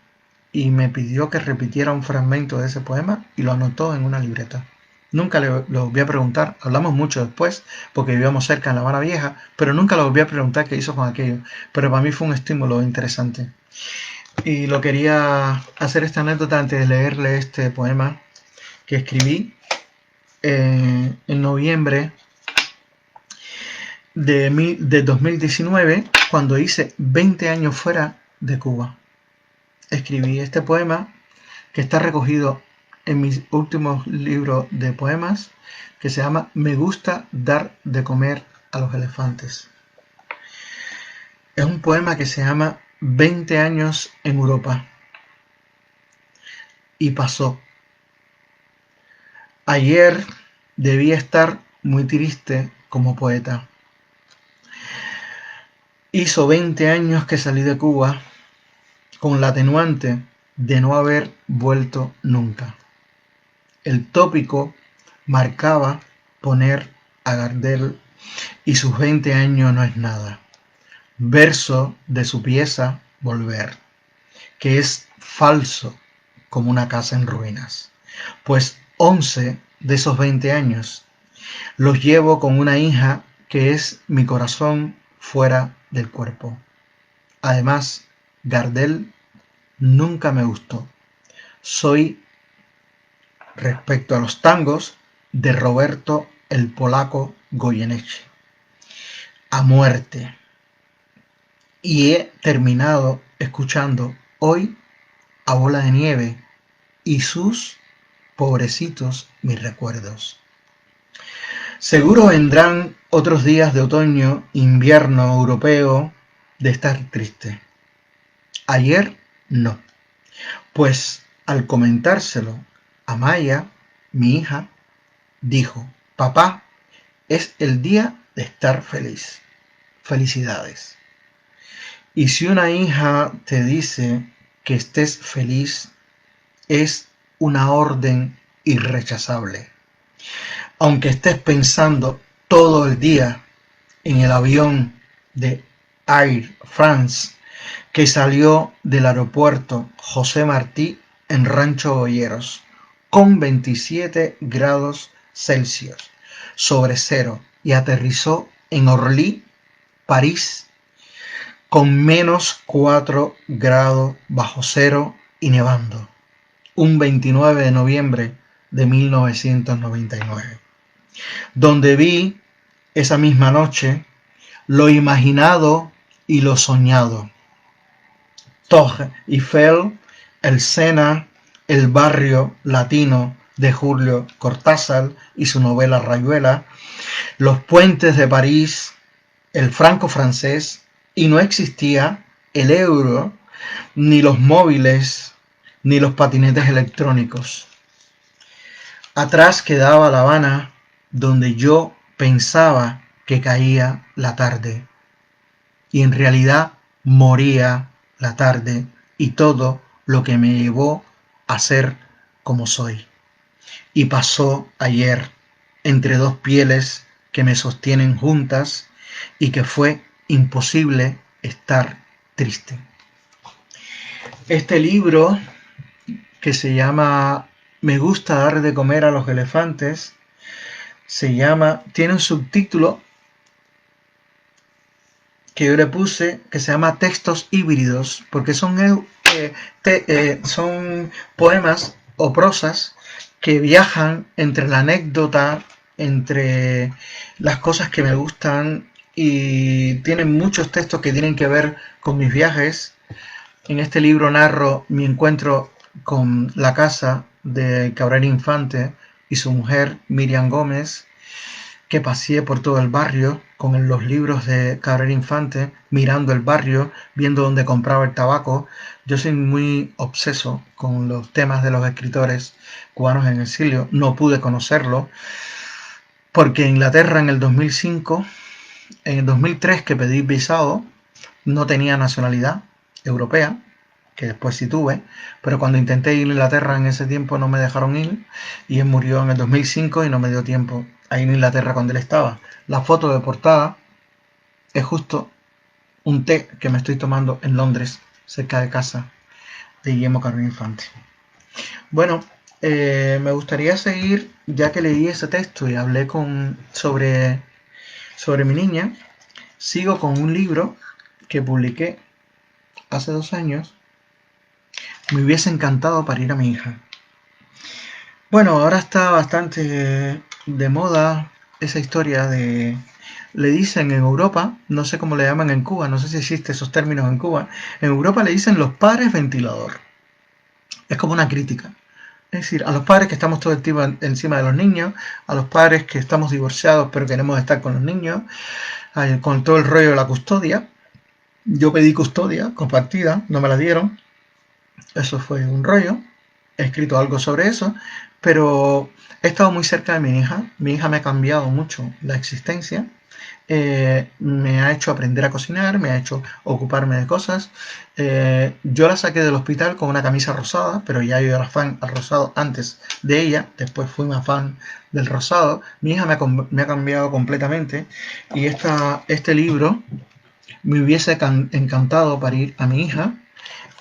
y me pidió que repitiera un fragmento de ese poema y lo anotó en una libreta. Nunca le volví a preguntar, hablamos mucho después porque vivíamos cerca en La Habana Vieja, pero nunca le volví a preguntar qué hizo con aquello. Pero para mí fue un estímulo interesante. Y lo quería hacer esta anécdota antes de leerle este poema que escribí en noviembre de 2019, cuando hice 20 años fuera de Cuba. Escribí este poema que está recogido en mis últimos libros de poemas, que se llama Me gusta dar de comer a los elefantes. Es un poema que se llama 20 años en Europa. Y pasó. Ayer debí estar muy triste como poeta. Hizo 20 años que salí de Cuba con la atenuante de no haber vuelto nunca. El tópico marcaba poner a Gardel y sus 20 años no es nada. Verso de su pieza Volver, que es falso como una casa en ruinas, pues 11 de esos 20 años los llevo con una hija que es mi corazón fuera del cuerpo. Además, Gardel nunca me gustó. Soy, respecto a los tangos, de Roberto el polaco Goyeneche. A muerte. Y he terminado escuchando hoy a Bola de Nieve y sus pobrecitos mis recuerdos. Seguro vendrán otros días de otoño, invierno europeo, de estar triste. Ayer no, pues al comentárselo a Maya, mi hija, dijo: papá, es el día de estar feliz. Felicidades. Y si una hija te dice que estés feliz, es una orden irrechazable. Aunque estés pensando todo el día en el avión de Air France que salió del aeropuerto José Martí en Rancho Boyeros con 27 grados Celsius sobre cero y aterrizó en Orly, París, con menos 4 grados bajo cero y nevando, un 29 de noviembre de 1999, donde vi esa misma noche lo imaginado y lo soñado. Torre Eiffel, el Sena, el barrio latino de Julio Cortázar y su novela Rayuela, los puentes de París, el franco francés, y no existía el euro, ni los móviles, ni los patinetes electrónicos. Atrás quedaba La Habana, donde yo pensaba que caía la tarde, y en realidad moría la tarde y todo lo que me llevó a ser como soy. Y pasó ayer entre dos pieles que me sostienen juntas y que fue imposible estar triste. Este libro, que se llama Me gusta dar de comer a los elefantes, tiene un subtítulo que yo le puse que se llama Textos híbridos, porque son poemas o prosas que viajan entre la anécdota, entre las cosas que me gustan, y tienen muchos textos que tienen que ver con mis viajes. En este libro narro mi encuentro con la casa de Cabrera Infante y su mujer Miriam Gómez, que paseé por todo el barrio con los libros de Cabrera Infante, mirando el barrio, viendo dónde compraba el tabaco. Yo soy muy obseso con los temas de los escritores cubanos en exilio. No pude conocerlo porque Inglaterra en el 2005, en el 2003 que pedí visado, no tenía nacionalidad europea, que después sí tuve, pero cuando intenté ir a Inglaterra en ese tiempo no me dejaron ir, y él murió en el 2005 y no me dio tiempo a ir a Inglaterra cuando él estaba. La foto de portada es justo un té que me estoy tomando en Londres, cerca de casa de Guillermo Cabrera Infante. Bueno, me gustaría seguir, ya que leí ese texto y hablé sobre mi niña. Sigo con un libro que publiqué hace 2 años. Me hubiese encantado parir a mi hija. Bueno, ahora está bastante de moda esa historia de... Le dicen en Europa, no sé cómo le llaman en Cuba, no sé si existen esos términos en Cuba. En Europa le dicen los padres ventilador. Es como una crítica. Es decir, a los padres que estamos todo el tiempo encima de los niños, a los padres que estamos divorciados pero queremos estar con los niños, con todo el rollo de la custodia. Yo pedí custodia compartida, no me la dieron. Eso fue un rollo. He escrito algo sobre eso, pero he estado muy cerca de mi hija. Mi hija me ha cambiado mucho la existencia. Me ha hecho aprender a cocinar, me ha hecho ocuparme de cosas. Yo la saqué del hospital con una camisa rosada, pero ya yo era fan al rosado antes de ella, después fui más fan del rosado. Mi hija me ha cambiado completamente, y este libro me hubiese encantado parir a mi hija.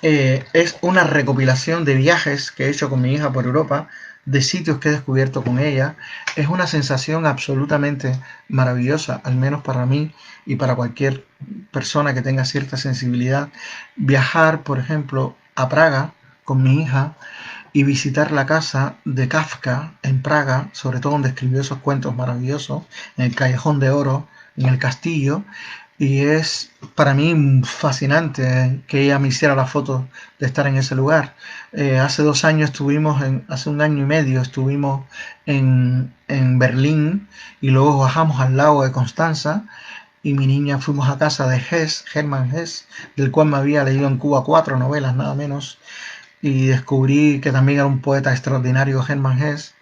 Es una recopilación de viajes que he hecho con mi hija por Europa, de sitios que he descubierto con ella. Es una sensación absolutamente maravillosa, al menos para mí y para cualquier persona que tenga cierta sensibilidad. Viajar, por ejemplo, a Praga con mi hija y visitar la casa de Kafka en Praga, sobre todo donde escribió esos cuentos maravillosos, en el Callejón de Oro, en el castillo. Y es para mí fascinante que ella me hiciera la foto de estar en ese lugar. Hace 2 años hace un año y medio estuvimos en Berlín y luego bajamos al lago de Constanza y mi niña fuimos a casa de Hess, Hermann Hesse, del cual me había leído en Cuba 4 novelas nada menos, y descubrí que también era un poeta extraordinario, Hermann Hesse,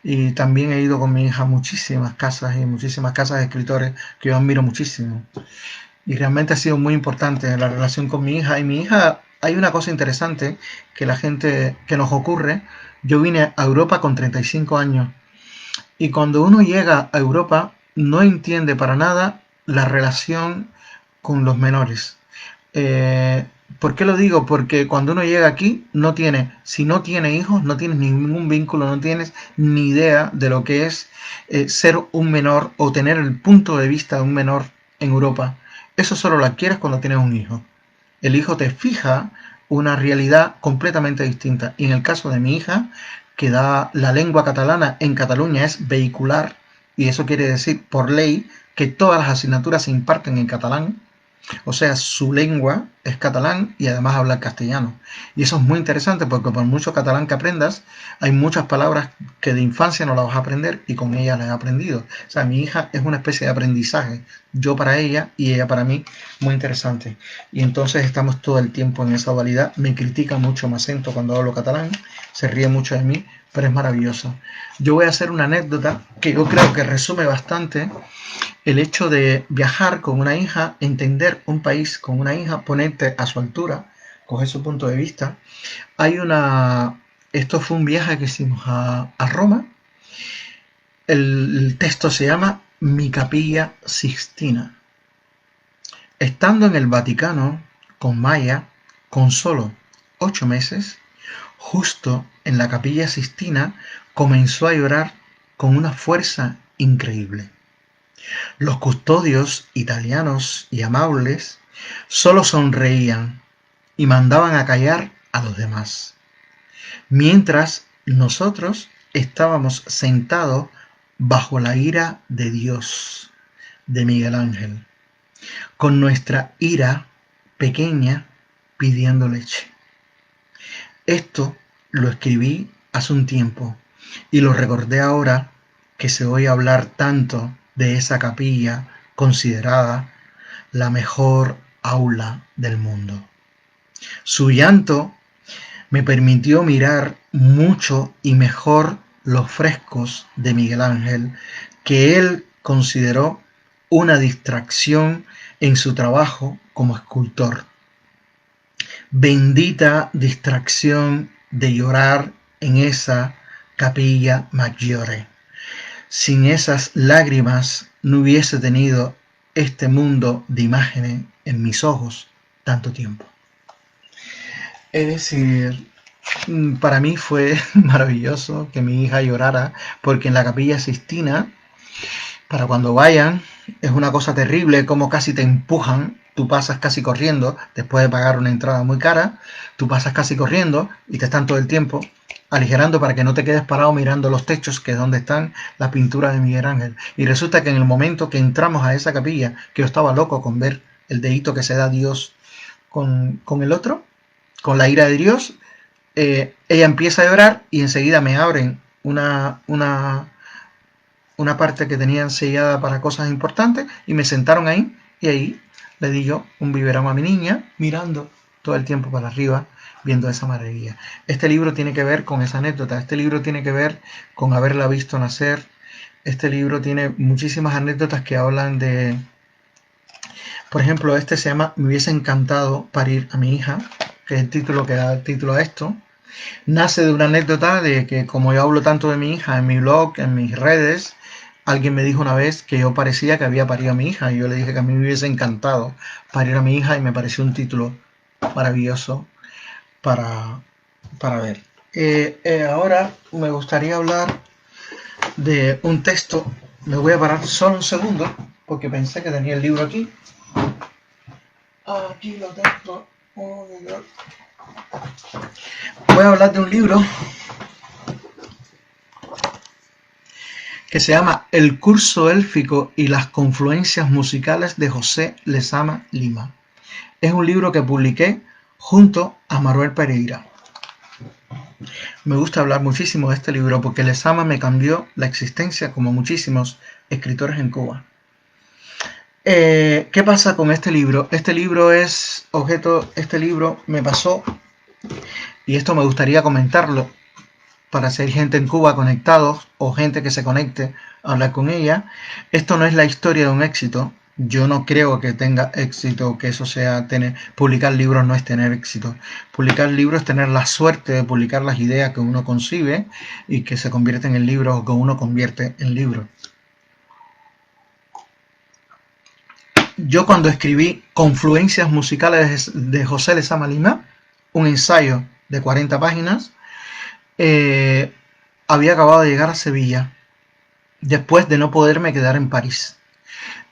y también he ido con mi hija a muchísimas casas de escritores que yo admiro muchísimo. Y realmente ha sido muy importante la relación con mi hija. Y mi hija, hay una cosa interesante que la gente, que nos ocurre. Yo vine a Europa con 35 años y cuando uno llega a Europa no entiende para nada la relación con los menores. Eh, ¿Por qué lo digo? Porque cuando uno llega aquí, si no tiene hijos, no tienes ningún vínculo, no tienes ni idea de lo que es ser un menor o tener el punto de vista de un menor en Europa. Eso solo lo adquieres cuando tienes un hijo. El hijo te fija una realidad completamente distinta. Y en el caso de mi hija, que da la lengua catalana en Cataluña es vehicular, y eso quiere decir por ley que todas las asignaturas se imparten en catalán, o sea, su lengua es catalán y además habla castellano. Y eso es muy interesante porque por mucho catalán que aprendas, hay muchas palabras que de infancia no las vas a aprender y con ella las he aprendido. O sea, mi hija es una especie de aprendizaje. Yo para ella y ella para mí, muy interesante. Y entonces estamos todo el tiempo en esa dualidad. Me critica mucho, me acento cuando hablo catalán, se ríe mucho de mí, pero es maravilloso. Yo voy a hacer una anécdota que yo creo que resume bastante el hecho de viajar con una hija, entender un país con una hija, ponerte a su altura, coger su punto de vista. Esto fue un viaje que hicimos a Roma. El texto se llama Mi Capilla Sixtina. Estando en el Vaticano con Maya, con solo 8 meses, justo en la Capilla Sixtina comenzó a llorar con una fuerza increíble. Los custodios, italianos y amables, solo sonreían y mandaban a callar a los demás, mientras nosotros estábamos sentados bajo la ira de Dios, de Miguel Ángel, con nuestra ira pequeña pidiendo leche. Esto lo escribí hace un tiempo y lo recordé ahora que se oye hablar tanto de esa capilla considerada la mejor aula del mundo. Su llanto me permitió mirar mucho y mejor los frescos de Miguel Ángel, que él consideró una distracción en su trabajo como escultor. Bendita distracción de llorar en esa capilla maggiore. Sin esas lágrimas no hubiese tenido este mundo de imágenes en mis ojos tanto tiempo. Es decir, para mí fue maravilloso que mi hija llorara, porque en la Capilla Sixtina, para cuando vayan, es una cosa terrible, como casi te empujan, tú pasas casi corriendo, después de pagar una entrada muy cara, tú pasas casi corriendo y te están todo el tiempo aligerando para que no te quedes parado mirando los techos, que es donde están las pinturas de Miguel Ángel. Y resulta que en el momento que entramos a esa capilla, que yo estaba loco con ver el dedito que se da Dios con el otro, con la ira de Dios, ella empieza a llorar y enseguida me abren una parte que tenían sellada para cosas importantes y me sentaron ahí y ahí le di yo un biberón a mi niña mirando todo el tiempo para arriba viendo esa maravilla. Este libro tiene que ver con esa anécdota, este libro tiene que ver con haberla visto nacer, este libro tiene muchísimas anécdotas que hablan de, por ejemplo, este se llama Me hubiese encantado parir a mi hija, que es el título que da el título a esto. Nace de una anécdota de que como yo hablo tanto de mi hija en mi blog, en mis redes, alguien me dijo una vez que yo parecía que había parido a mi hija y yo le dije que a mí me hubiese encantado parir a mi hija y me pareció un título maravilloso para, para ver. Ahora me gustaría hablar de un texto. Me voy a parar solo un segundo porque pensé que tenía el libro aquí. Aquí lo tengo. Voy a hablar de un libro que se llama El curso élfico y las confluencias musicales de José Lezama Lima. Es un libro que publiqué junto a Manuel Pereira. Me gusta hablar muchísimo de este libro porque Lezama me cambió la existencia como muchísimos escritores en Cuba. ¿Qué pasa con este libro? Este libro me pasó, y esto me gustaría comentarlo, para si hay gente en Cuba conectados o gente que se conecte a hablar con ella. Esto no es la historia de un éxito. Yo no creo que tenga éxito, que eso sea publicar libros no es tener éxito. Publicar libros es tener la suerte de publicar las ideas que uno concibe y que se convierten en libros o que uno convierte en libros. Yo cuando escribí Confluencias musicales de José Lezama Lima, un ensayo de 40 páginas, había acabado de llegar a Sevilla después de no poderme quedar en París.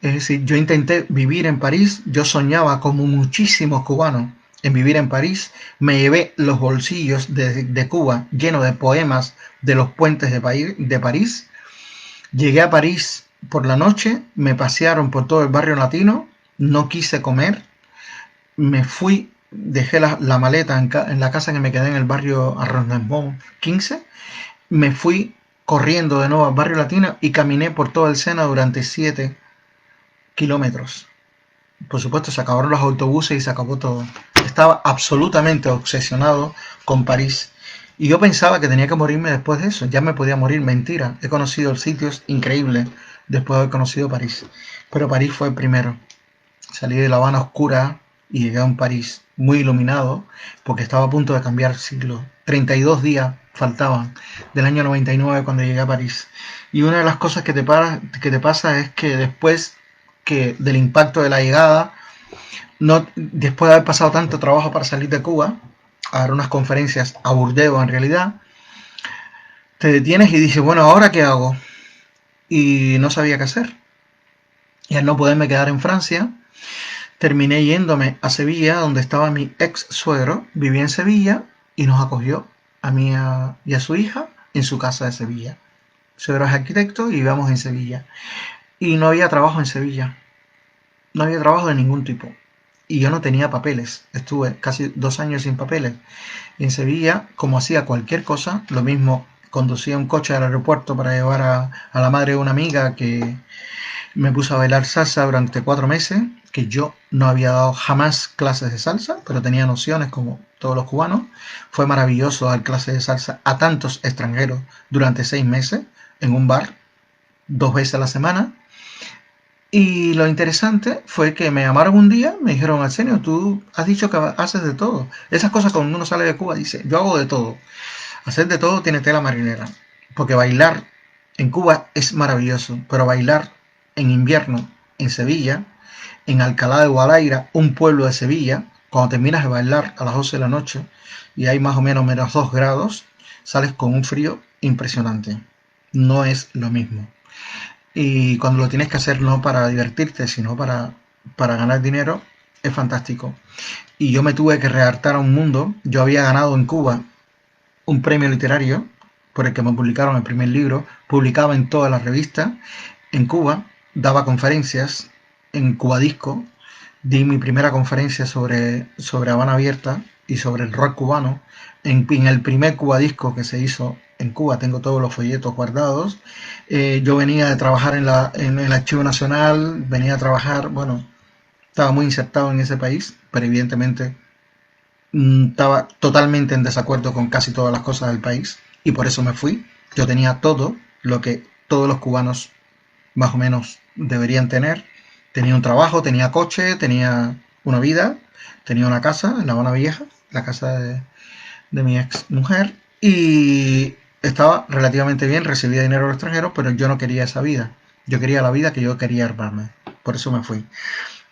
Es decir, yo intenté vivir en París, yo soñaba como muchísimos cubanos en vivir en París, me llevé los bolsillos de Cuba llenos de poemas de los puentes de París, llegué a París por la noche, me pasearon por todo el barrio latino, no quise comer, me fui, dejé la maleta en la casa que me quedé en el barrio Arrondissement 15, me fui corriendo de nuevo al barrio latino y caminé por todo el Sena durante 7 kilómetros. Por supuesto, se acabaron los autobuses y se acabó todo. Estaba absolutamente obsesionado con París. Y yo pensaba que tenía que morirme después de eso. Ya me podía morir. Mentira. He conocido sitios increíbles después de haber conocido París. Pero París fue el primero. Salí de La Habana oscura y llegué a un París muy iluminado porque estaba a punto de cambiar siglo. 32 días faltaban del año 99 cuando llegué a París. Y una de las cosas que te pasa es que después del impacto de la llegada, después de haber pasado tanto trabajo para salir de Cuba, a dar unas conferencias a Burdeos en realidad, te detienes y dices, bueno, ¿ahora qué hago? Y no sabía qué hacer. Y al no poderme quedar en Francia, terminé yéndome a Sevilla, donde estaba mi ex suegro, vivía en Sevilla y nos acogió a mí y a su hija en su casa de Sevilla. Su suegro es arquitecto y vivíamos en Sevilla. Y no había trabajo en Sevilla. No había trabajo de ningún tipo. Y yo no tenía papeles. Estuve casi 2 años sin papeles. Y en Sevilla, como hacía cualquier cosa, lo mismo, conducía un coche al aeropuerto para llevar a la madre de una amiga que me puso a bailar salsa durante 4 meses, que yo no había dado jamás clases de salsa, pero tenía nociones como todos los cubanos. Fue maravilloso dar clases de salsa a tantos extranjeros durante 6 meses en un bar, 2 veces a la semana. Y lo interesante fue que me llamaron un día, me dijeron, Arsenio, tú has dicho que haces de todo. Esas cosas cuando uno sale de Cuba dice, yo hago de todo. Hacer de todo tiene tela marinera. Porque bailar en Cuba es maravilloso, pero bailar en invierno en Sevilla, en Alcalá de Guadaira, un pueblo de Sevilla, cuando terminas de bailar a las 12 de la noche y hay más o menos menos 2 grados, sales con un frío impresionante. No es lo mismo. Y cuando lo tienes que hacer no para divertirte, sino para ganar dinero, es fantástico. Y yo me tuve que readaptar a un mundo. Yo había ganado en Cuba un premio literario por el que me publicaron el primer libro, publicaba en todas las revistas. En Cuba daba conferencias en Cuba Disco, di mi primera conferencia sobre Habana Abierta y sobre el rock cubano en el primer Cuba Disco que se hizo en Cuba. Tengo todos los folletos guardados. Yo venía de trabajar en el Archivo Nacional, venía a trabajar, bueno, estaba muy insertado en ese país, pero evidentemente estaba totalmente en desacuerdo con casi todas las cosas del país y por eso me fui. Yo tenía todo lo que todos los cubanos más o menos deberían tener. Tenía un trabajo, tenía coche, tenía una vida, tenía una casa en La Habana Vieja, la casa de mi ex mujer, y estaba relativamente bien, recibía dinero del extranjero, pero yo no quería esa vida. Yo quería la vida que yo quería armarme. Por eso me fui.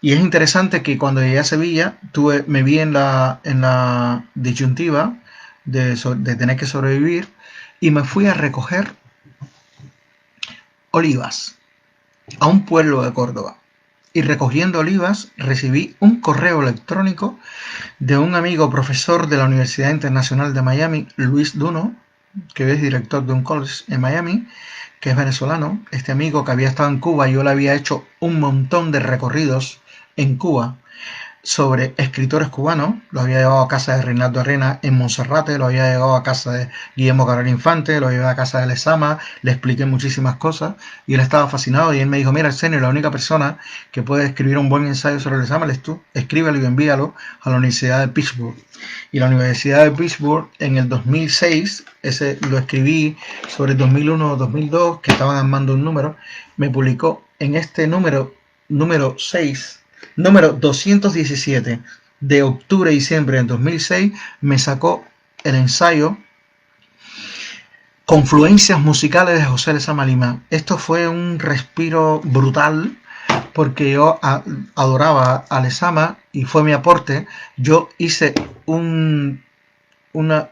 Y es interesante que cuando llegué a Sevilla, me vi en la disyuntiva de tener que sobrevivir y me fui a recoger olivas a un pueblo de Córdoba. Y recogiendo olivas recibí un correo electrónico de un amigo profesor de la Universidad Internacional de Miami, Luis Duno, que es director de un college en Miami, que es venezolano. Este amigo que había estado en Cuba, yo le había hecho un montón de recorridos en Cuba sobre escritores cubanos. Lo había llevado a casa de Reinaldo Arena en Monserrate, lo había llevado a casa de Guillermo Cabrera Infante, lo llevé a casa de Lezama, le expliqué muchísimas cosas y él estaba fascinado y él me dijo, mira, Arsenio, la única persona que puede escribir un buen ensayo sobre Lezama eres tú, escríbelo y envíalo a la Universidad de Pittsburgh. Y la Universidad de Pittsburgh en el 2006, ese lo escribí sobre el 2001 o 2002, que estaban armando un número, me publicó en este número 6, número 217 de octubre y diciembre del 2006, me sacó el ensayo Confluencias musicales de José Lezama Lima. Esto fue un respiro brutal porque yo adoraba a Lezama y fue mi aporte. Yo hice una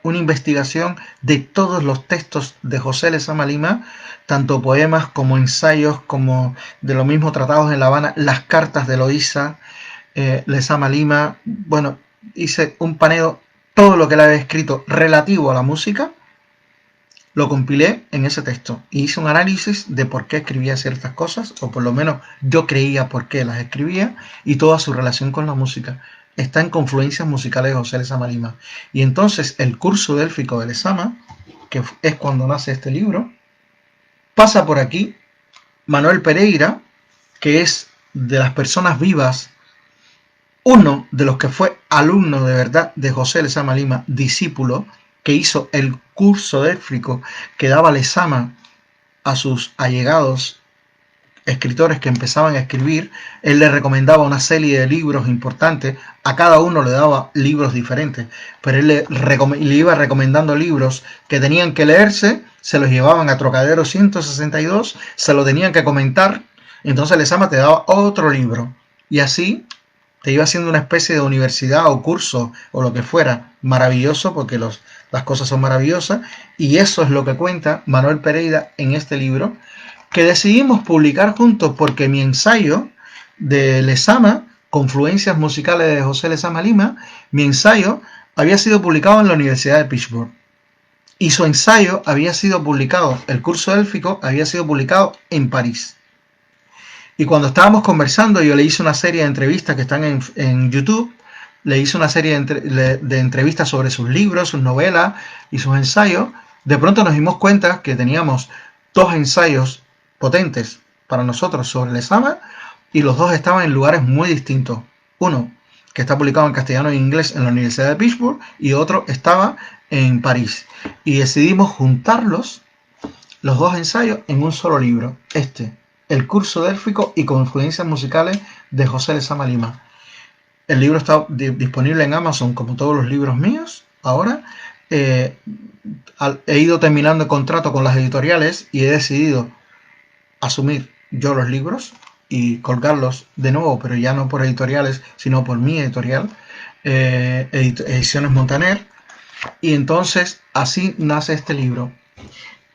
investigación de todos los textos de José Lezama Lima, tanto poemas como ensayos, como de los mismos tratados en La Habana, las cartas de Loíza, Lezama Lima. Bueno, hice un paneo, todo lo que él había escrito relativo a la música, lo compilé en ese texto y hice un análisis de por qué escribía ciertas cosas, o por lo menos yo creía por qué las escribía, y toda su relación con la música. Está en Confluencias musicales de José Lezama Lima. Y entonces el curso délfico de Lezama, que es cuando nace este libro, pasa por aquí Manuel Pereira, que es de las personas vivas, uno de los que fue alumno de verdad de José Lezama Lima, discípulo, que hizo el curso délfico que daba Lezama a sus allegados escritores que empezaban a escribir. Él le recomendaba una serie de libros importantes, a cada uno le daba libros diferentes, pero él le iba recomendando libros que tenían que leerse, se los llevaban a Trocadero 162, se lo tenían que comentar, entonces Lezama te daba otro libro, y así te iba haciendo una especie de universidad o curso o lo que fuera, maravilloso, porque las cosas son maravillosas, y eso es lo que cuenta Manuel Pereira en este libro, que decidimos publicar juntos porque mi ensayo de Lezama, Confluencias musicales de José Lezama Lima, mi ensayo había sido publicado en la Universidad de Pittsburgh. Y su ensayo había sido publicado, el curso élfico había sido publicado en París. Y cuando estábamos conversando, yo le hice una serie de entrevistas que están en YouTube, le hice una serie de entrevistas sobre sus libros, sus novelas y sus ensayos. De pronto nos dimos cuenta que teníamos dos ensayos potentes para nosotros sobre Lezama y los dos estaban en lugares muy distintos. Uno que está publicado en castellano e inglés en la Universidad de Pittsburgh y otro estaba en París. Y decidimos juntarlos, los dos ensayos, en un solo libro. El curso délfico y Confluencias musicales de José Lezama Lima. El libro está disponible en Amazon como todos los libros míos. Ahora he ido terminando el contrato con las editoriales y he decidido asumir yo los libros y colgarlos de nuevo, pero ya no por editoriales, sino por mi editorial, Ediciones Montaner. Y entonces así nace este libro.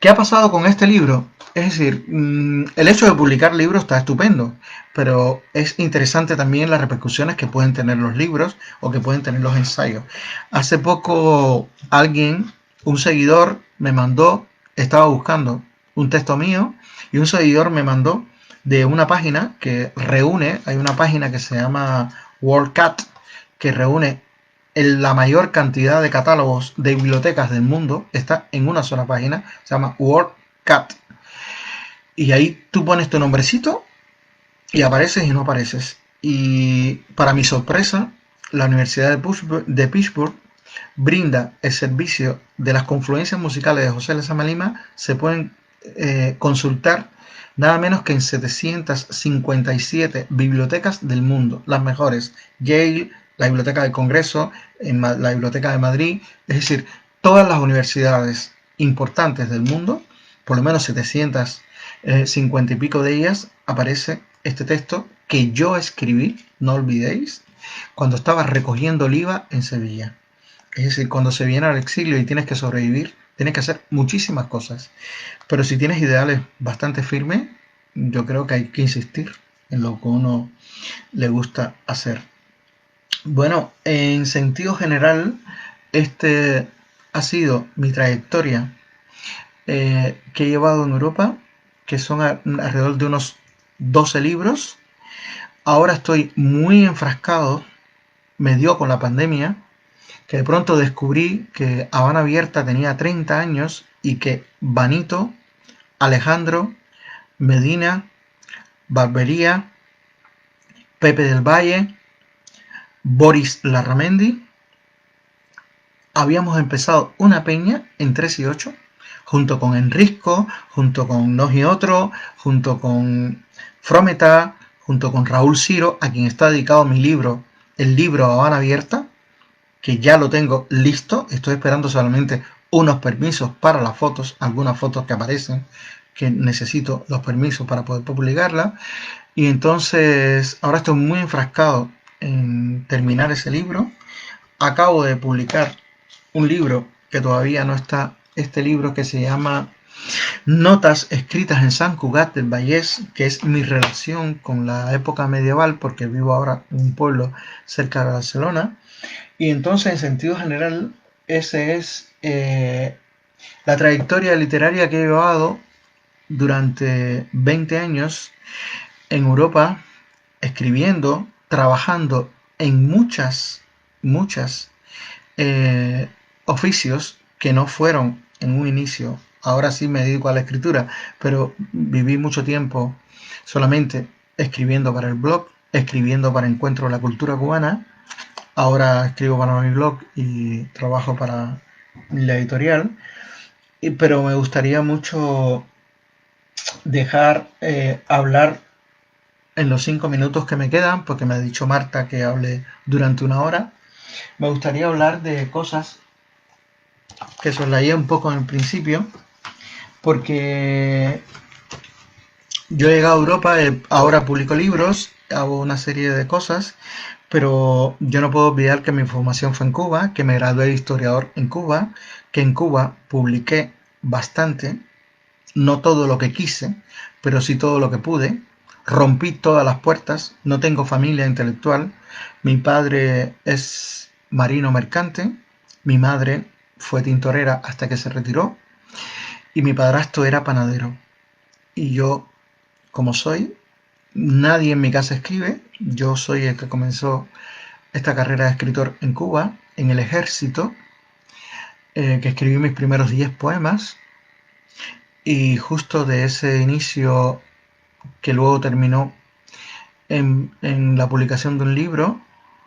¿Qué ha pasado con este libro? Es decir, el hecho de publicar libros está estupendo, pero es interesante también las repercusiones que pueden tener los libros o que pueden tener los ensayos. Hace poco un seguidor me mandó, estaba buscando un texto mío y un seguidor me mandó de una página que reúne, hay una página que se llama WorldCat, que reúne la mayor cantidad de catálogos de bibliotecas del mundo, está en una sola página, se llama WorldCat. Y ahí tú pones tu nombrecito y apareces y no apareces. Y para mi sorpresa, la Universidad de Pittsburgh brinda el servicio de las confluencias musicales de José Lezama Lima. Se pueden consultar nada menos que en 757 bibliotecas del mundo, las mejores: Yale, la Biblioteca del Congreso, la Biblioteca de Madrid, es decir, todas las universidades importantes del mundo, por lo menos 750 y pico de ellas, aparece este texto que yo escribí, no olvidéis, cuando estaba recogiendo oliva en Sevilla. Es decir, cuando se viene al exilio y tienes que sobrevivir, tienes que hacer muchísimas cosas. Pero si tienes ideales bastante firmes, yo creo que hay que insistir en lo que uno le gusta hacer. Bueno, en sentido general, este ha sido mi trayectoria que he llevado en Europa, que son alrededor de unos 12 libros. Ahora estoy muy enfrascado, me dio con la pandemia, que de pronto descubrí que Habana Abierta tenía 30 años y que Vanito, Alejandro, Medina, Barbería, Pepe del Valle, Boris Larramendi, habíamos empezado una peña en 3 y 8, junto con Enrisco, junto con Nos y Otro, junto con Frometa, junto con Raúl Ciro, a quien está dedicado mi libro, el libro Habana Abierta, que ya lo tengo listo, estoy esperando solamente unos permisos para las fotos, algunas fotos que aparecen, que necesito los permisos para poder publicarla. Y entonces ahora estoy muy enfrascado en terminar ese libro. Acabo de publicar un libro que todavía no está, este libro que se llama Notas escritas en Sant Cugat del Vallès, que es mi relación con la época medieval, porque vivo ahora en un pueblo cerca de Barcelona. Y entonces, en sentido general, esa es la trayectoria literaria que he llevado durante 20 años en Europa, escribiendo, trabajando en muchas oficios que no fueron en un inicio. Ahora sí me dedico a la escritura, pero viví mucho tiempo solamente escribiendo para el blog, escribiendo para Encuentro de la Cultura Cubana. Ahora escribo para mi blog y trabajo para la editorial. Pero me gustaría mucho dejar hablar en los 5 minutos que me quedan, porque me ha dicho Marta que hable durante una hora. Me gustaría hablar de cosas que soslayé un poco en el principio, porque yo he llegado a Europa, ahora publico libros, hago una serie de cosas, pero yo no puedo olvidar que mi formación fue en Cuba, que me gradué de historiador en Cuba, que en Cuba publiqué bastante, no todo lo que quise, pero sí todo lo que pude. Rompí todas las puertas, no tengo familia intelectual. Mi padre es marino mercante, mi madre fue tintorera hasta que se retiró y mi padrastro era panadero. Y yo, como soy, nadie en mi casa escribe. Yo soy el que comenzó esta carrera de escritor en Cuba, en el ejército, que escribí mis primeros 10 poemas. Y justo de ese inicio, que luego terminó en la publicación de un libro,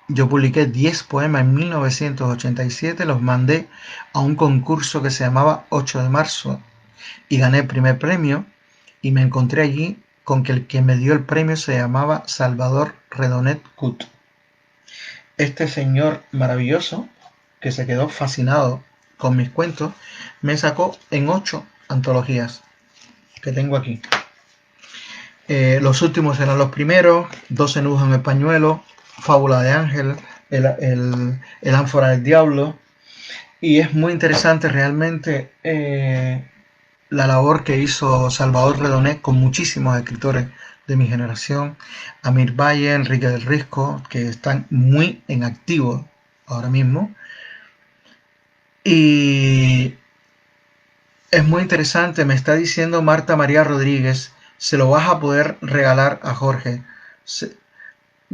yo publiqué 10 poemas en 1987, los mandé a un concurso que se llamaba 8 de marzo y gané el primer premio, y me encontré allí con que el que me dio el premio se llamaba Salvador Redonet Cut. Este señor maravilloso, que se quedó fascinado con mis cuentos, me sacó en 8 antologías que tengo aquí. Los últimos eran los primeros, 12 nudos en el pañuelo, Fábula de Ángel, el ánfora del diablo. Y es muy interesante realmente la labor que hizo Salvador Redonet con muchísimos escritores de mi generación, Amir Valle, Enrique del Risco, que están muy en activo ahora mismo. Y es muy interesante, me está diciendo Marta María Rodríguez, se lo vas a poder regalar a Jorge.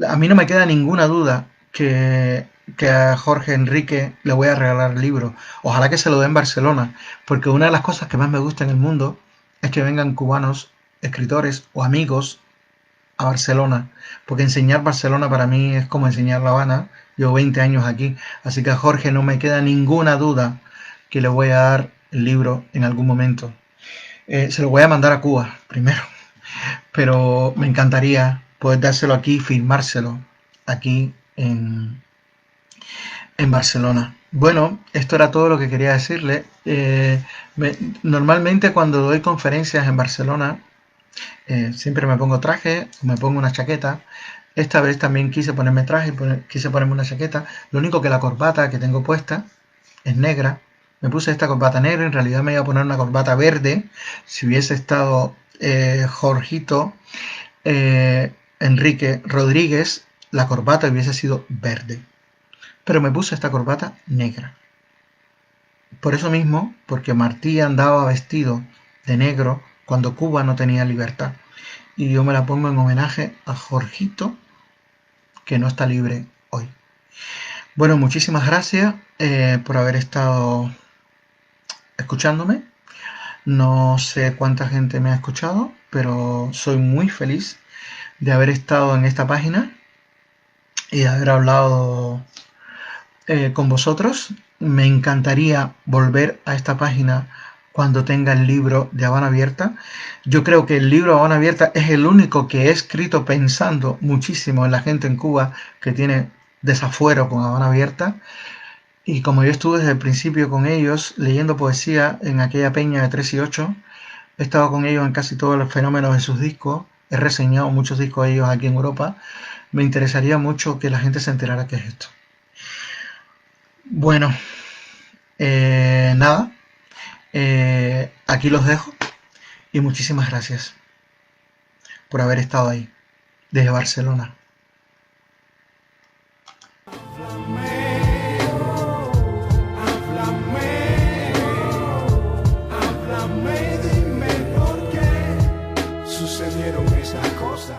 A mí no me queda ninguna duda que a Jorge Enrique le voy a regalar el libro. Ojalá que se lo dé en Barcelona, porque una de las cosas que más me gusta en el mundo es que vengan cubanos, escritores o amigos a Barcelona, porque enseñar Barcelona para mí es como enseñar La Habana. Llevo 20 años aquí, así que a Jorge no me queda ninguna duda que le voy a dar el libro en algún momento. Se lo voy a mandar a Cuba primero, pero me encantaría poder dárselo aquí, firmárselo aquí en Barcelona. Bueno, esto era todo lo que quería decirle. Normalmente cuando doy conferencias en Barcelona, siempre me pongo traje o me pongo una chaqueta. Esta vez también quise ponerme traje, quise ponerme una chaqueta. Lo único que la corbata que tengo puesta es negra. Me puse esta corbata negra, en realidad me iba a poner una corbata verde. Si hubiese estado Jorgito Enrique Rodríguez, la corbata hubiese sido verde. Pero me puse esta corbata negra. por eso mismo, porque Martí andaba vestido de negro cuando Cuba no tenía libertad. Y yo me la pongo en homenaje a Jorgito, que no está libre hoy. Bueno, muchísimas gracias por haber estado escuchándome. No sé cuánta gente me ha escuchado, pero soy muy feliz de haber estado en esta página y de haber hablado con vosotros. Me encantaría volver a esta página cuando tenga el libro de Habana Abierta. Yo creo que el libro de Habana Abierta es el único que he escrito pensando muchísimo en la gente en Cuba que tiene desafuero con Habana Abierta. Y como yo estuve desde el principio con ellos leyendo poesía en aquella peña de 3 y 8, he estado con ellos en casi todos los fenómenos de sus discos, he reseñado muchos discos de ellos aquí en Europa. Me interesaría mucho que la gente se enterara qué es esto. Bueno, nada, aquí los dejo y muchísimas gracias por haber estado ahí desde Barcelona. Háblame, dime por qué sucedieron esas cosas.